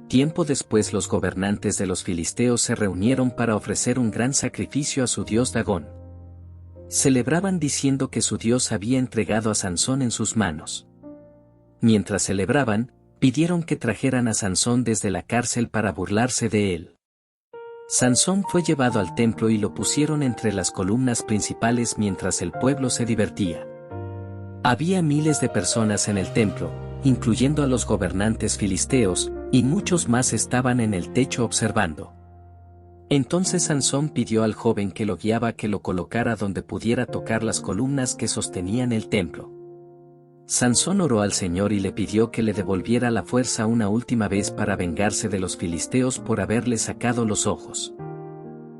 Tiempo después los gobernantes de los filisteos se reunieron para ofrecer un gran sacrificio a su dios Dagón. Celebraban diciendo que su dios había entregado a Sansón en sus manos. Mientras celebraban, pidieron que trajeran a Sansón desde la cárcel para burlarse de él. Sansón fue llevado al templo y lo pusieron entre las columnas principales mientras el pueblo se divertía. Había miles de personas en el templo, incluyendo a los gobernantes filisteos, y muchos más estaban en el techo observando. Entonces Sansón pidió al joven que lo guiaba que lo colocara donde pudiera tocar las columnas que sostenían el templo. Sansón oró al Señor y le pidió que le devolviera la fuerza una última vez para vengarse de los filisteos por haberle sacado los ojos.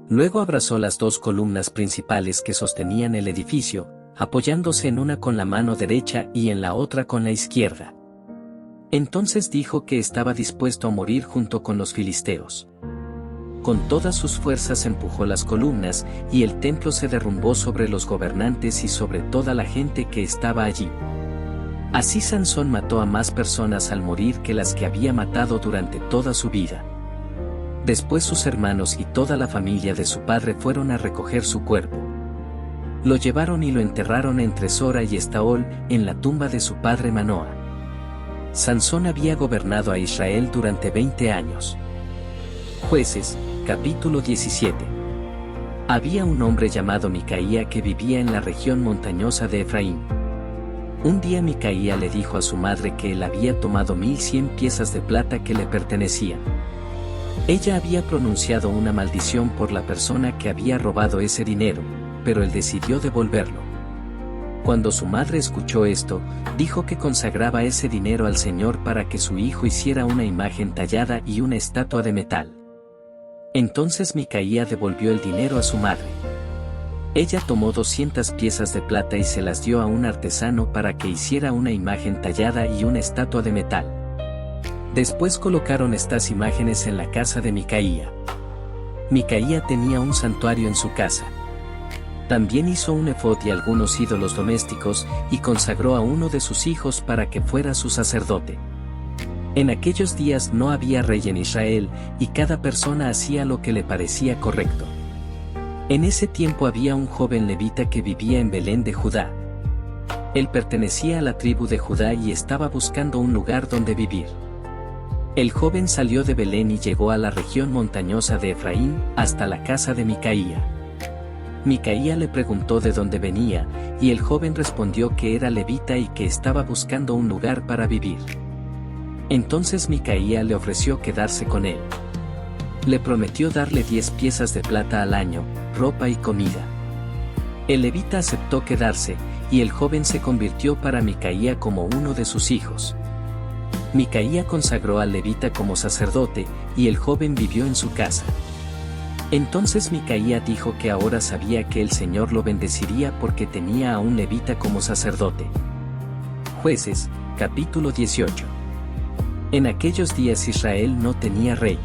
Luego abrazó las 2 columnas principales que sostenían el edificio, apoyándose en una con la mano derecha y en la otra con la izquierda. Entonces dijo que estaba dispuesto a morir junto con los filisteos. Con todas sus fuerzas empujó las columnas, y el templo se derrumbó sobre los gobernantes y sobre toda la gente que estaba allí. Así Sansón mató a más personas al morir que las que había matado durante toda su vida. Después sus hermanos y toda la familia de su padre fueron a recoger su cuerpo. Lo llevaron y lo enterraron entre Sora y Estaol, en la tumba de su padre Manoa. Sansón había gobernado a Israel durante 20 años. Jueces, capítulo 17. Había un hombre llamado Micaía que vivía en la región montañosa de Efraín. Un día Micaía le dijo a su madre que él había tomado 1100 piezas de plata que le pertenecían. Ella había pronunciado una maldición por la persona que había robado ese dinero, pero él decidió devolverlo. Cuando su madre escuchó esto, dijo que consagraba ese dinero al Señor para que su hijo hiciera una imagen tallada y una estatua de metal. Entonces Micaía devolvió el dinero a su madre. Ella tomó 200 piezas de plata y se las dio a un artesano para que hiciera una imagen tallada y una estatua de metal. Después colocaron estas imágenes en la casa de Micaía. Micaía tenía un santuario en su casa. También hizo un efod y algunos ídolos domésticos, y consagró a uno de sus hijos para que fuera su sacerdote. En aquellos días no había rey en Israel, y cada persona hacía lo que le parecía correcto. En ese tiempo había un joven levita que vivía en Belén de Judá. Él pertenecía a la tribu de Judá y estaba buscando un lugar donde vivir. El joven salió de Belén y llegó a la región montañosa de Efraín, hasta la casa de Micaía. Micaía le preguntó de dónde venía, y el joven respondió que era levita y que estaba buscando un lugar para vivir. Entonces Micaía le ofreció quedarse con él. Le prometió darle 10 piezas de plata al año, ropa y comida. El levita aceptó quedarse, y el joven se convirtió para Micaía como uno de sus hijos. Micaía consagró al levita como sacerdote, y el joven vivió en su casa. Entonces Micaía dijo que ahora sabía que el Señor lo bendeciría porque tenía a un levita como sacerdote. Jueces, capítulo 18. En aquellos días Israel no tenía rey.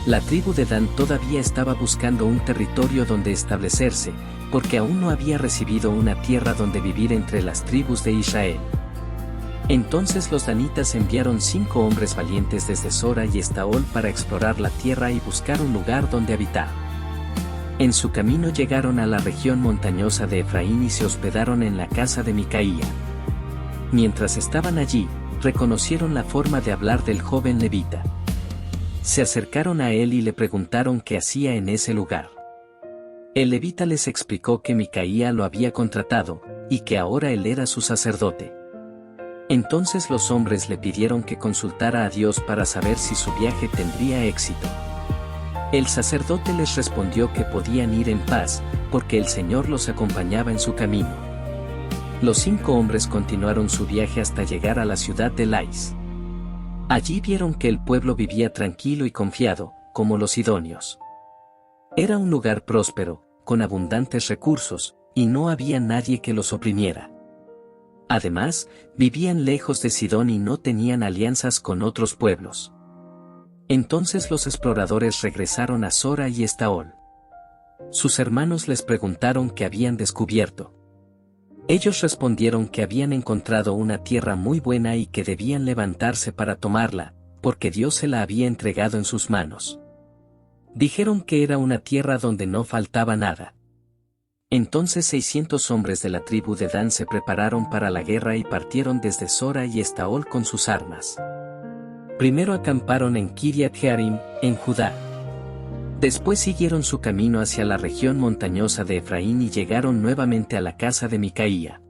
La tribu de Dan todavía estaba buscando un territorio donde establecerse, porque aún no había recibido una tierra donde vivir entre las tribus de Israel. Entonces los danitas enviaron 5 hombres valientes desde Sora y Estaol para explorar la tierra y buscar un lugar donde habitar. En su camino llegaron a la región montañosa de Efraín y se hospedaron en la casa de Micaía. Mientras estaban allí, reconocieron la forma de hablar del joven levita. Se acercaron a él y le preguntaron qué hacía en ese lugar. El levita les explicó que Micaía lo había contratado, y que ahora él era su sacerdote. Entonces los hombres le pidieron que consultara a Dios para saber si su viaje tendría éxito. El sacerdote les respondió que podían ir en paz, porque el Señor los acompañaba en su camino. Los 5 hombres continuaron su viaje hasta llegar a la ciudad de Lais. Allí vieron que el pueblo vivía tranquilo y confiado, como los sidonios. Era un lugar próspero, con abundantes recursos, y no había nadie que los oprimiera. Además, vivían lejos de Sidón y no tenían alianzas con otros pueblos. Entonces los exploradores regresaron a Sora y Estaol. Sus hermanos les preguntaron qué habían descubierto. Ellos respondieron que habían encontrado una tierra muy buena y que debían levantarse para tomarla, porque Dios se la había entregado en sus manos. Dijeron que era una tierra donde no faltaba nada. Entonces 600 hombres de la tribu de Dan se prepararon para la guerra y partieron desde Sora y Estaol con sus armas. Primero acamparon en Kiriat Jearim, en Judá. Después siguieron su camino hacia la región montañosa de Efraín y llegaron nuevamente a la casa de Micaía.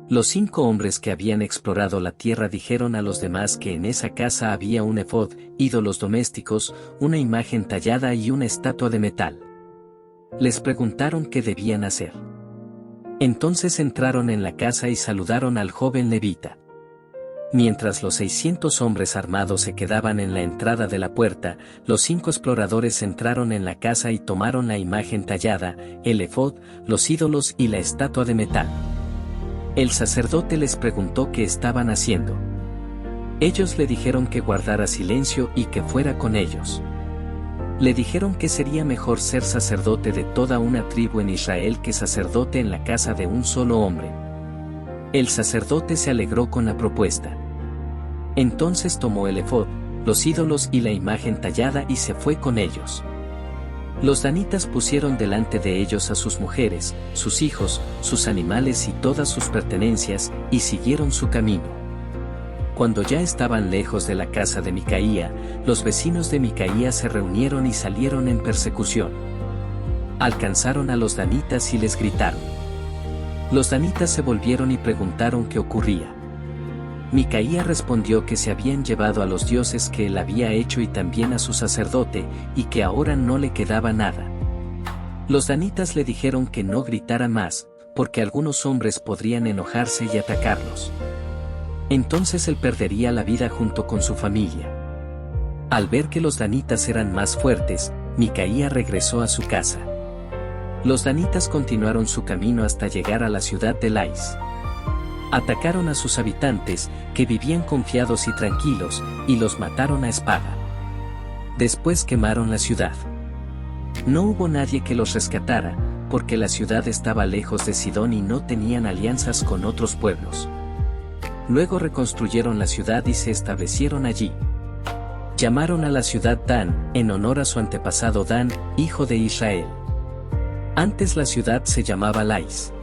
Los 5 hombres que habían explorado la tierra dijeron a los demás que en esa casa había un efod, ídolos domésticos, una imagen tallada y una estatua de metal. Les preguntaron qué debían hacer. Entonces entraron en la casa y saludaron al joven levita. Mientras los 600 hombres armados se quedaban en la entrada de la puerta, los 5 exploradores entraron en la casa y tomaron la imagen tallada, el efod, los ídolos y la estatua de metal. El sacerdote les preguntó qué estaban haciendo. Ellos le dijeron que guardara silencio y que fuera con ellos. Le dijeron que sería mejor ser sacerdote de toda una tribu en Israel que sacerdote en la casa de un solo hombre. El sacerdote se alegró con la propuesta. Entonces tomó el efod, los ídolos y la imagen tallada y se fue con ellos. Los danitas pusieron delante de ellos a sus mujeres, sus hijos, sus animales y todas sus pertenencias, y siguieron su camino. Cuando ya estaban lejos de la casa de Micaía, los vecinos de Micaía se reunieron y salieron en persecución. Alcanzaron a los danitas y les gritaron. Los danitas se volvieron y preguntaron qué ocurría. Micaía respondió que se habían llevado a los dioses que él había hecho y también a su sacerdote, y que ahora no le quedaba nada. Los danitas le dijeron que no gritara más, porque algunos hombres podrían enojarse y atacarlos. Entonces él perdería la vida junto con su familia. Al ver que los danitas eran más fuertes, Micaía regresó a su casa. Los danitas continuaron su camino hasta llegar a la ciudad de Lais. Atacaron a sus habitantes, que vivían confiados y tranquilos, y los mataron a espada. Después quemaron la ciudad. No hubo nadie que los rescatara, porque la ciudad estaba lejos de Sidón y no tenían alianzas con otros pueblos. Luego reconstruyeron la ciudad y se establecieron allí. Llamaron a la ciudad Dan, en honor a su antepasado Dan, hijo de Israel. Antes la ciudad se llamaba Lais.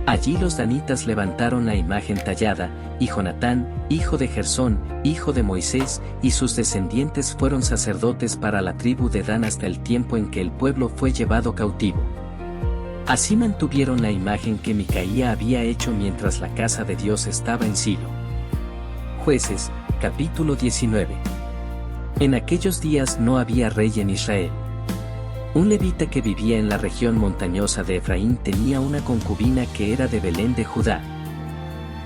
Allí los danitas levantaron la imagen tallada, y Jonatán, hijo de Gersón, hijo de Moisés, y sus descendientes fueron sacerdotes para la tribu de Dan hasta el tiempo en que el pueblo fue llevado cautivo. Así mantuvieron la imagen que Micaía había hecho mientras la casa de Dios estaba en Silo. Jueces, capítulo 19. En aquellos días no había rey en Israel. Un levita que vivía en la región montañosa de Efraín tenía una concubina que era de Belén de Judá.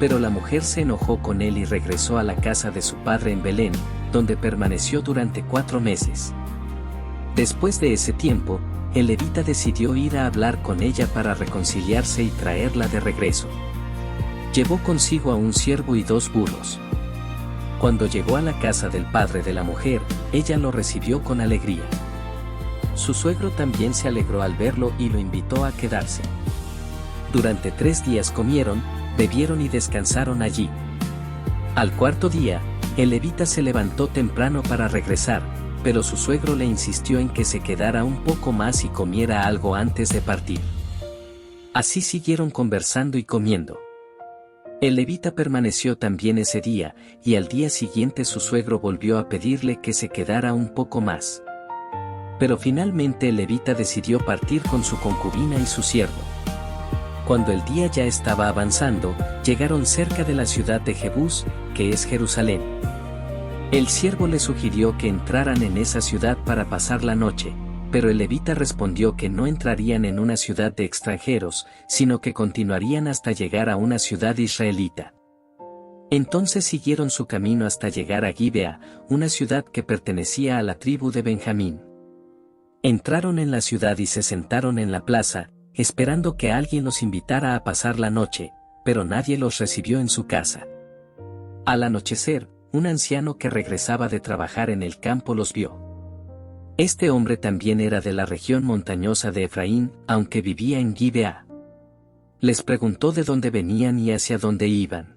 Pero la mujer se enojó con él y regresó a la casa de su padre en Belén, donde permaneció durante 4 meses. Después de ese tiempo, el levita decidió ir a hablar con ella para reconciliarse y traerla de regreso. Llevó consigo a un siervo y 2 burros. Cuando llegó a la casa del padre de la mujer, ella lo recibió con alegría. Su suegro también se alegró al verlo y lo invitó a quedarse. Durante 3 días comieron, bebieron y descansaron allí. Al 4.º día, el levita se levantó temprano para regresar, pero su suegro le insistió en que se quedara un poco más y comiera algo antes de partir. Así siguieron conversando y comiendo. El levita permaneció también ese día, y al día siguiente su suegro volvió a pedirle que se quedara un poco más. Pero finalmente el levita decidió partir con su concubina y su siervo. Cuando el día ya estaba avanzando, llegaron cerca de la ciudad de Jebús, que es Jerusalén. El siervo le sugirió que entraran en esa ciudad para pasar la noche, pero el levita respondió que no entrarían en una ciudad de extranjeros, sino que continuarían hasta llegar a una ciudad israelita. Entonces siguieron su camino hasta llegar a Gibea, una ciudad que pertenecía a la tribu de Benjamín. Entraron en la ciudad y se sentaron en la plaza, esperando que alguien los invitara a pasar la noche, pero nadie los recibió en su casa. Al anochecer, un anciano que regresaba de trabajar en el campo los vio. Este hombre también era de la región montañosa de Efraín, aunque vivía en Gibea. Les preguntó de dónde venían y hacia dónde iban.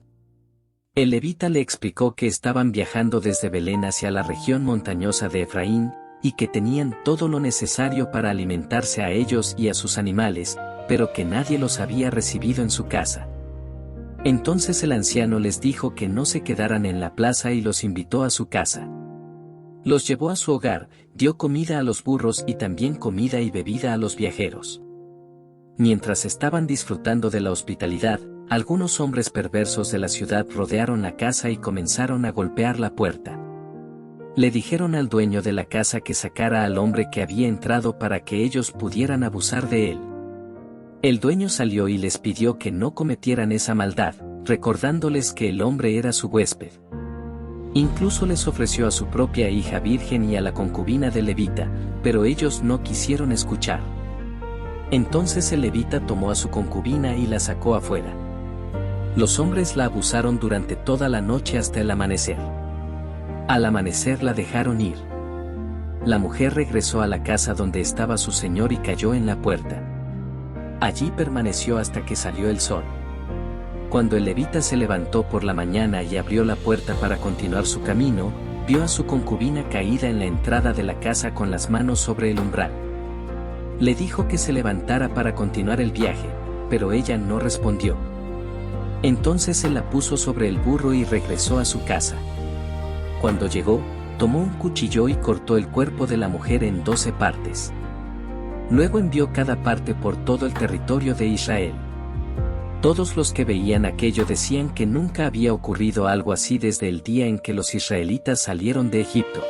El levita le explicó que estaban viajando desde Belén hacia la región montañosa de Efraín, y que tenían todo lo necesario para alimentarse a ellos y a sus animales, pero que nadie los había recibido en su casa. Entonces el anciano les dijo que no se quedaran en la plaza y los invitó a su casa. Los llevó a su hogar, dio comida a los burros y también comida y bebida a los viajeros. Mientras estaban disfrutando de la hospitalidad, algunos hombres perversos de la ciudad rodearon la casa y comenzaron a golpear la puerta. Le dijeron al dueño de la casa que sacara al hombre que había entrado para que ellos pudieran abusar de él. El dueño salió y les pidió que no cometieran esa maldad, recordándoles que el hombre era su huésped. Incluso les ofreció a su propia hija virgen y a la concubina del levita, pero ellos no quisieron escuchar. Entonces el levita tomó a su concubina y la sacó afuera. Los hombres la abusaron durante toda la noche hasta el amanecer. Al amanecer la dejaron ir. La mujer regresó a la casa donde estaba su señor y cayó en la puerta. Allí permaneció hasta que salió el sol. Cuando el levita se levantó por la mañana y abrió la puerta para continuar su camino, vio a su concubina caída en la entrada de la casa con las manos sobre el umbral. Le dijo que se levantara para continuar el viaje, pero ella no respondió. Entonces él la puso sobre el burro y regresó a su casa. Cuando llegó, tomó un cuchillo y cortó el cuerpo de la mujer en 12 partes. Luego envió cada parte por todo el territorio de Israel. Todos los que veían aquello decían que nunca había ocurrido algo así desde el día en que los israelitas salieron de Egipto.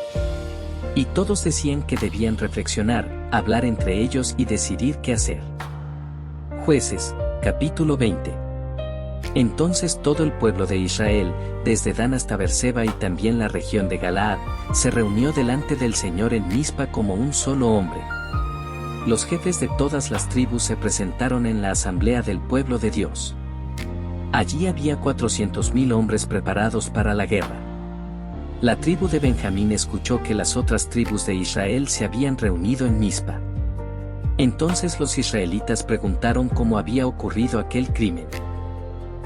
Y todos decían que debían reflexionar, hablar entre ellos y decidir qué hacer. Jueces, capítulo 20. Entonces todo el pueblo de Israel, desde Dan hasta Beerseba y también la región de Galaad, se reunió delante del Señor en Mizpa como un solo hombre. los jefes de todas las tribus se presentaron en la asamblea del pueblo de Dios. Allí había 400.000 hombres preparados para la guerra. La tribu de Benjamín escuchó que las otras tribus de Israel se habían reunido en Mizpa. Entonces los israelitas preguntaron cómo había ocurrido aquel crimen.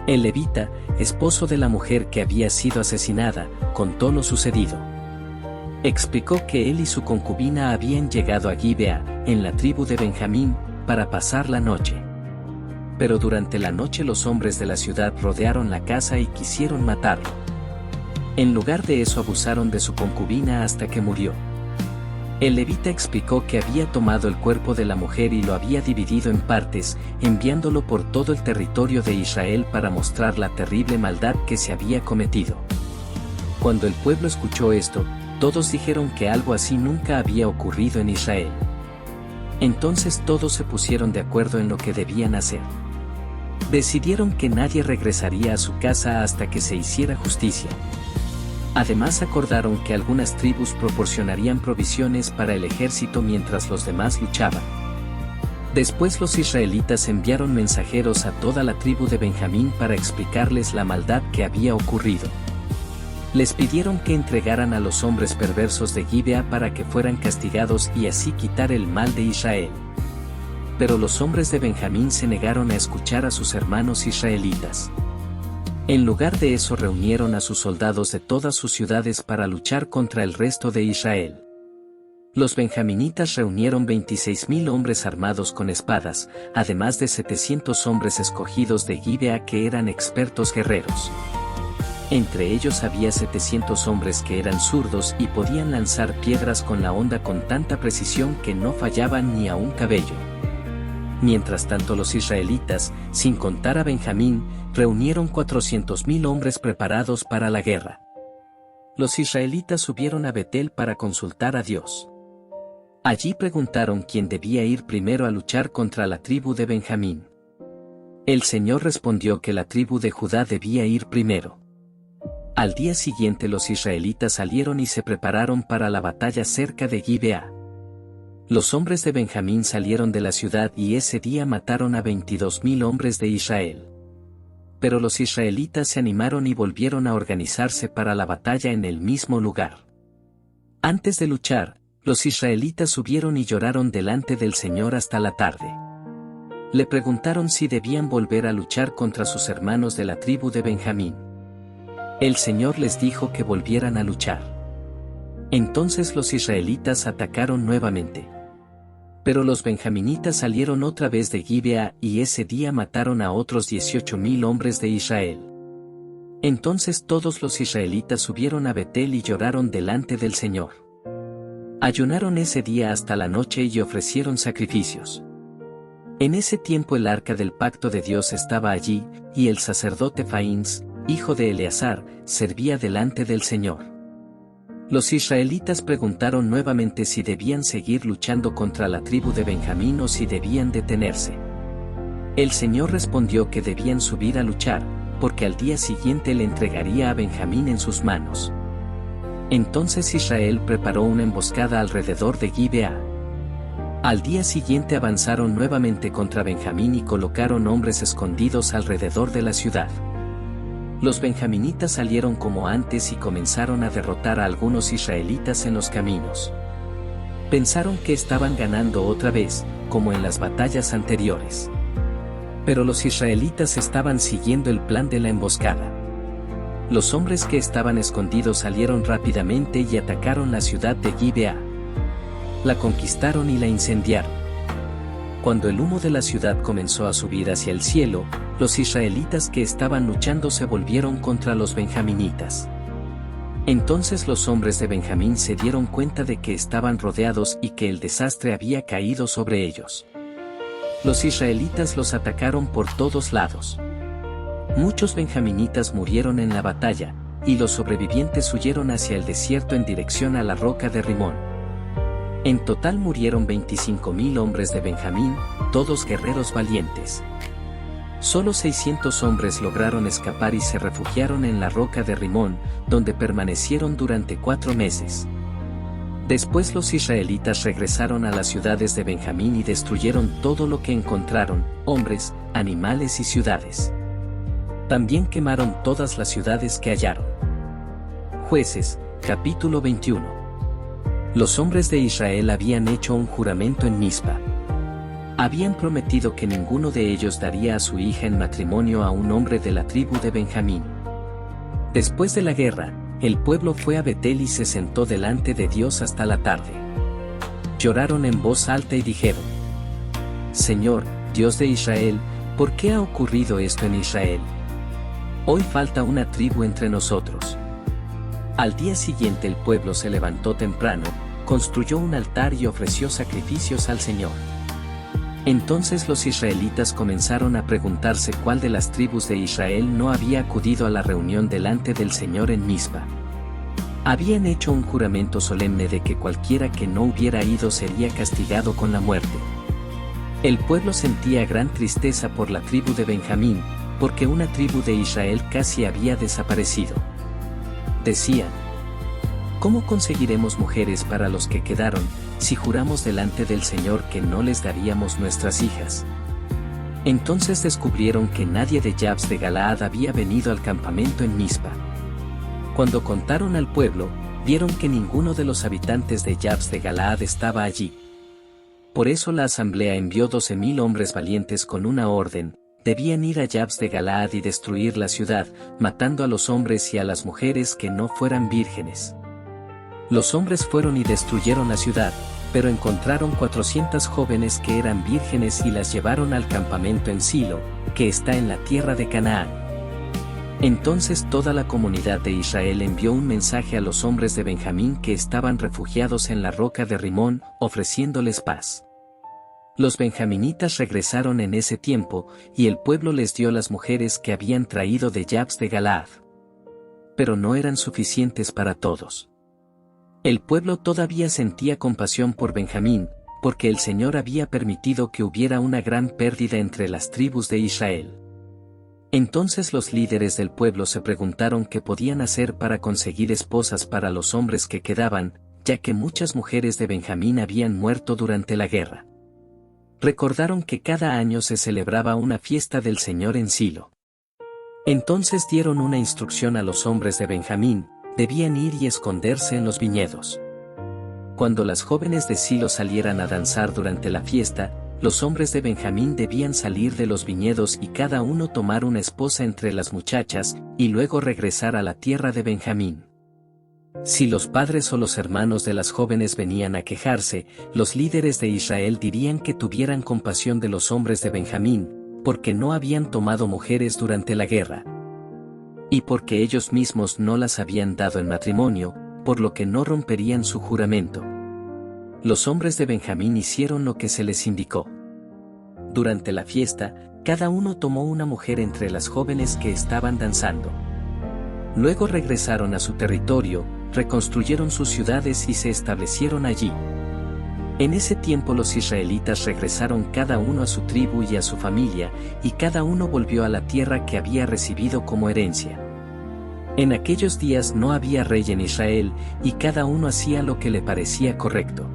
El levita, esposo de la mujer que había sido asesinada, contó lo sucedido. Explicó que él y su concubina habían llegado a Gibea, en la tribu de Benjamín, para pasar la noche. Pero durante la noche los hombres de la ciudad rodearon la casa y quisieron matarlo. En lugar de eso abusaron de su concubina hasta que murió. El levita explicó que había tomado el cuerpo de la mujer y lo había dividido en partes, enviándolo por todo el territorio de Israel para mostrar la terrible maldad que se había cometido. Cuando el pueblo escuchó esto, todos dijeron que algo así nunca había ocurrido en Israel. Entonces todos se pusieron de acuerdo en lo que debían hacer. Decidieron que nadie regresaría a su casa hasta que se hiciera justicia. Además acordaron que algunas tribus proporcionarían provisiones para el ejército mientras los demás luchaban. Después los israelitas enviaron mensajeros a toda la tribu de Benjamín para explicarles la maldad que había ocurrido. Les pidieron que entregaran a los hombres perversos de Gibea para que fueran castigados y así quitar el mal de Israel. Pero los hombres de Benjamín se negaron a escuchar a sus hermanos israelitas. En lugar de eso reunieron a sus soldados de todas sus ciudades para luchar contra el resto de Israel. Los benjaminitas reunieron 26.000 hombres armados con espadas, además de 700 hombres escogidos de Gibea que eran expertos guerreros. Entre ellos había 700 hombres que eran zurdos y podían lanzar piedras con la honda con tanta precisión que no fallaban ni a un cabello. Mientras tanto los israelitas, sin contar a Benjamín, reunieron 400.000 hombres preparados para la guerra. Los israelitas subieron a Betel para consultar a Dios. Allí preguntaron quién debía ir primero a luchar contra la tribu de Benjamín. El Señor respondió que la tribu de Judá debía ir primero. Al día siguiente los israelitas salieron y se prepararon para la batalla cerca de Gibea. Los hombres de Benjamín salieron de la ciudad y ese día mataron a 22.000 hombres de Israel. Pero los israelitas se animaron y volvieron a organizarse para la batalla en el mismo lugar. Antes de luchar, los israelitas subieron y lloraron delante del Señor hasta la tarde. Le preguntaron si debían volver a luchar contra sus hermanos de la tribu de Benjamín. El Señor les dijo que volvieran a luchar. Entonces los israelitas atacaron nuevamente. Pero los benjaminitas salieron otra vez de Gibea y ese día mataron a otros 18.000 hombres de Israel. Entonces todos los israelitas subieron a Betel y lloraron delante del Señor. Ayunaron ese día hasta la noche y ofrecieron sacrificios. En ese tiempo el arca del pacto de Dios estaba allí, y el sacerdote Faíns, hijo de Eleazar, servía delante del Señor. Los israelitas preguntaron nuevamente si debían seguir luchando contra la tribu de Benjamín o si debían detenerse. El Señor respondió que debían subir a luchar, porque al día siguiente le entregaría a Benjamín en sus manos. Entonces Israel preparó una emboscada alrededor de Gibea. Al día siguiente avanzaron nuevamente contra Benjamín y colocaron hombres escondidos alrededor de la ciudad. Los benjaminitas salieron como antes y comenzaron a derrotar a algunos israelitas en los caminos. Pensaron que estaban ganando otra vez, como en las batallas anteriores. Pero los israelitas estaban siguiendo el plan de la emboscada. Los hombres que estaban escondidos salieron rápidamente y atacaron la ciudad de Gibea. La conquistaron y la incendiaron. Cuando el humo de la ciudad comenzó a subir hacia el cielo, los israelitas que estaban luchando se volvieron contra los benjaminitas. Entonces los hombres de Benjamín se dieron cuenta de que estaban rodeados y que el desastre había caído sobre ellos. Los israelitas los atacaron por todos lados. Muchos benjaminitas murieron en la batalla, y los sobrevivientes huyeron hacia el desierto en dirección a la roca de Rimón. En total murieron 25.000 hombres de Benjamín, todos guerreros valientes. Solo 600 hombres lograron escapar y se refugiaron en la roca de Rimón, donde permanecieron durante 4 meses. Después los israelitas regresaron a las ciudades de Benjamín y destruyeron todo lo que encontraron, hombres, animales y ciudades. También quemaron todas las ciudades que hallaron. Jueces, capítulo 21. Los hombres de Israel habían hecho un juramento en Mizpa. Habían prometido que ninguno de ellos daría a su hija en matrimonio a un hombre de la tribu de Benjamín. Después de la guerra, el pueblo fue a Betel y se sentó delante de Dios hasta la tarde. Lloraron en voz alta y dijeron: Señor, Dios de Israel, ¿por qué ha ocurrido esto en Israel? Hoy falta una tribu entre nosotros. Al día siguiente el pueblo se levantó temprano, construyó un altar y ofreció sacrificios al Señor. Entonces los israelitas comenzaron a preguntarse cuál de las tribus de Israel no había acudido a la reunión delante del Señor en Mizpa. Habían hecho un juramento solemne de que cualquiera que no hubiera ido sería castigado con la muerte. El pueblo sentía gran tristeza por la tribu de Benjamín, porque una tribu de Israel casi había desaparecido. Decían: ¿cómo conseguiremos mujeres para los que quedaron, si juramos delante del Señor que no les daríamos nuestras hijas? Entonces descubrieron que nadie de Jabes de Galaad había venido al campamento en Mizpa. Cuando contaron al pueblo, vieron que ninguno de los habitantes de Jabes de Galaad estaba allí. Por eso la asamblea envió 12,000 hombres valientes con una orden: debían ir a Jabes de Galaad y destruir la ciudad, matando a los hombres y a las mujeres que no fueran vírgenes. Los hombres fueron y destruyeron la ciudad, pero encontraron 400 jóvenes que eran vírgenes y las llevaron al campamento en Silo, que está en la tierra de Canaán. Entonces toda la comunidad de Israel envió un mensaje a los hombres de Benjamín que estaban refugiados en la roca de Rimón, ofreciéndoles paz. Los benjaminitas regresaron en ese tiempo, y el pueblo les dio las mujeres que habían traído de Jabes de Galaad. Pero no eran suficientes para todos. El pueblo todavía sentía compasión por Benjamín, porque el Señor había permitido que hubiera una gran pérdida entre las tribus de Israel. Entonces los líderes del pueblo se preguntaron qué podían hacer para conseguir esposas para los hombres que quedaban, ya que muchas mujeres de Benjamín habían muerto durante la guerra. Recordaron que cada año se celebraba una fiesta del Señor en Silo. Entonces dieron una instrucción a los hombres de Benjamín: debían ir y esconderse en los viñedos. Cuando las jóvenes de Silo salieran a danzar durante la fiesta, los hombres de Benjamín debían salir de los viñedos y cada uno tomar una esposa entre las muchachas, y luego regresar a la tierra de Benjamín. Si los padres o los hermanos de las jóvenes venían a quejarse, los líderes de Israel dirían que tuvieran compasión de los hombres de Benjamín, porque no habían tomado mujeres durante la guerra. Y porque ellos mismos no las habían dado en matrimonio, por lo que no romperían su juramento. Los hombres de Benjamín hicieron lo que se les indicó. Durante la fiesta, cada uno tomó una mujer entre las jóvenes que estaban danzando. Luego regresaron a su territorio, reconstruyeron sus ciudades y se establecieron allí. En ese tiempo los israelitas regresaron cada uno a su tribu y a su familia, y cada uno volvió a la tierra que había recibido como herencia. En aquellos días no había rey en Israel, y cada uno hacía lo que le parecía correcto.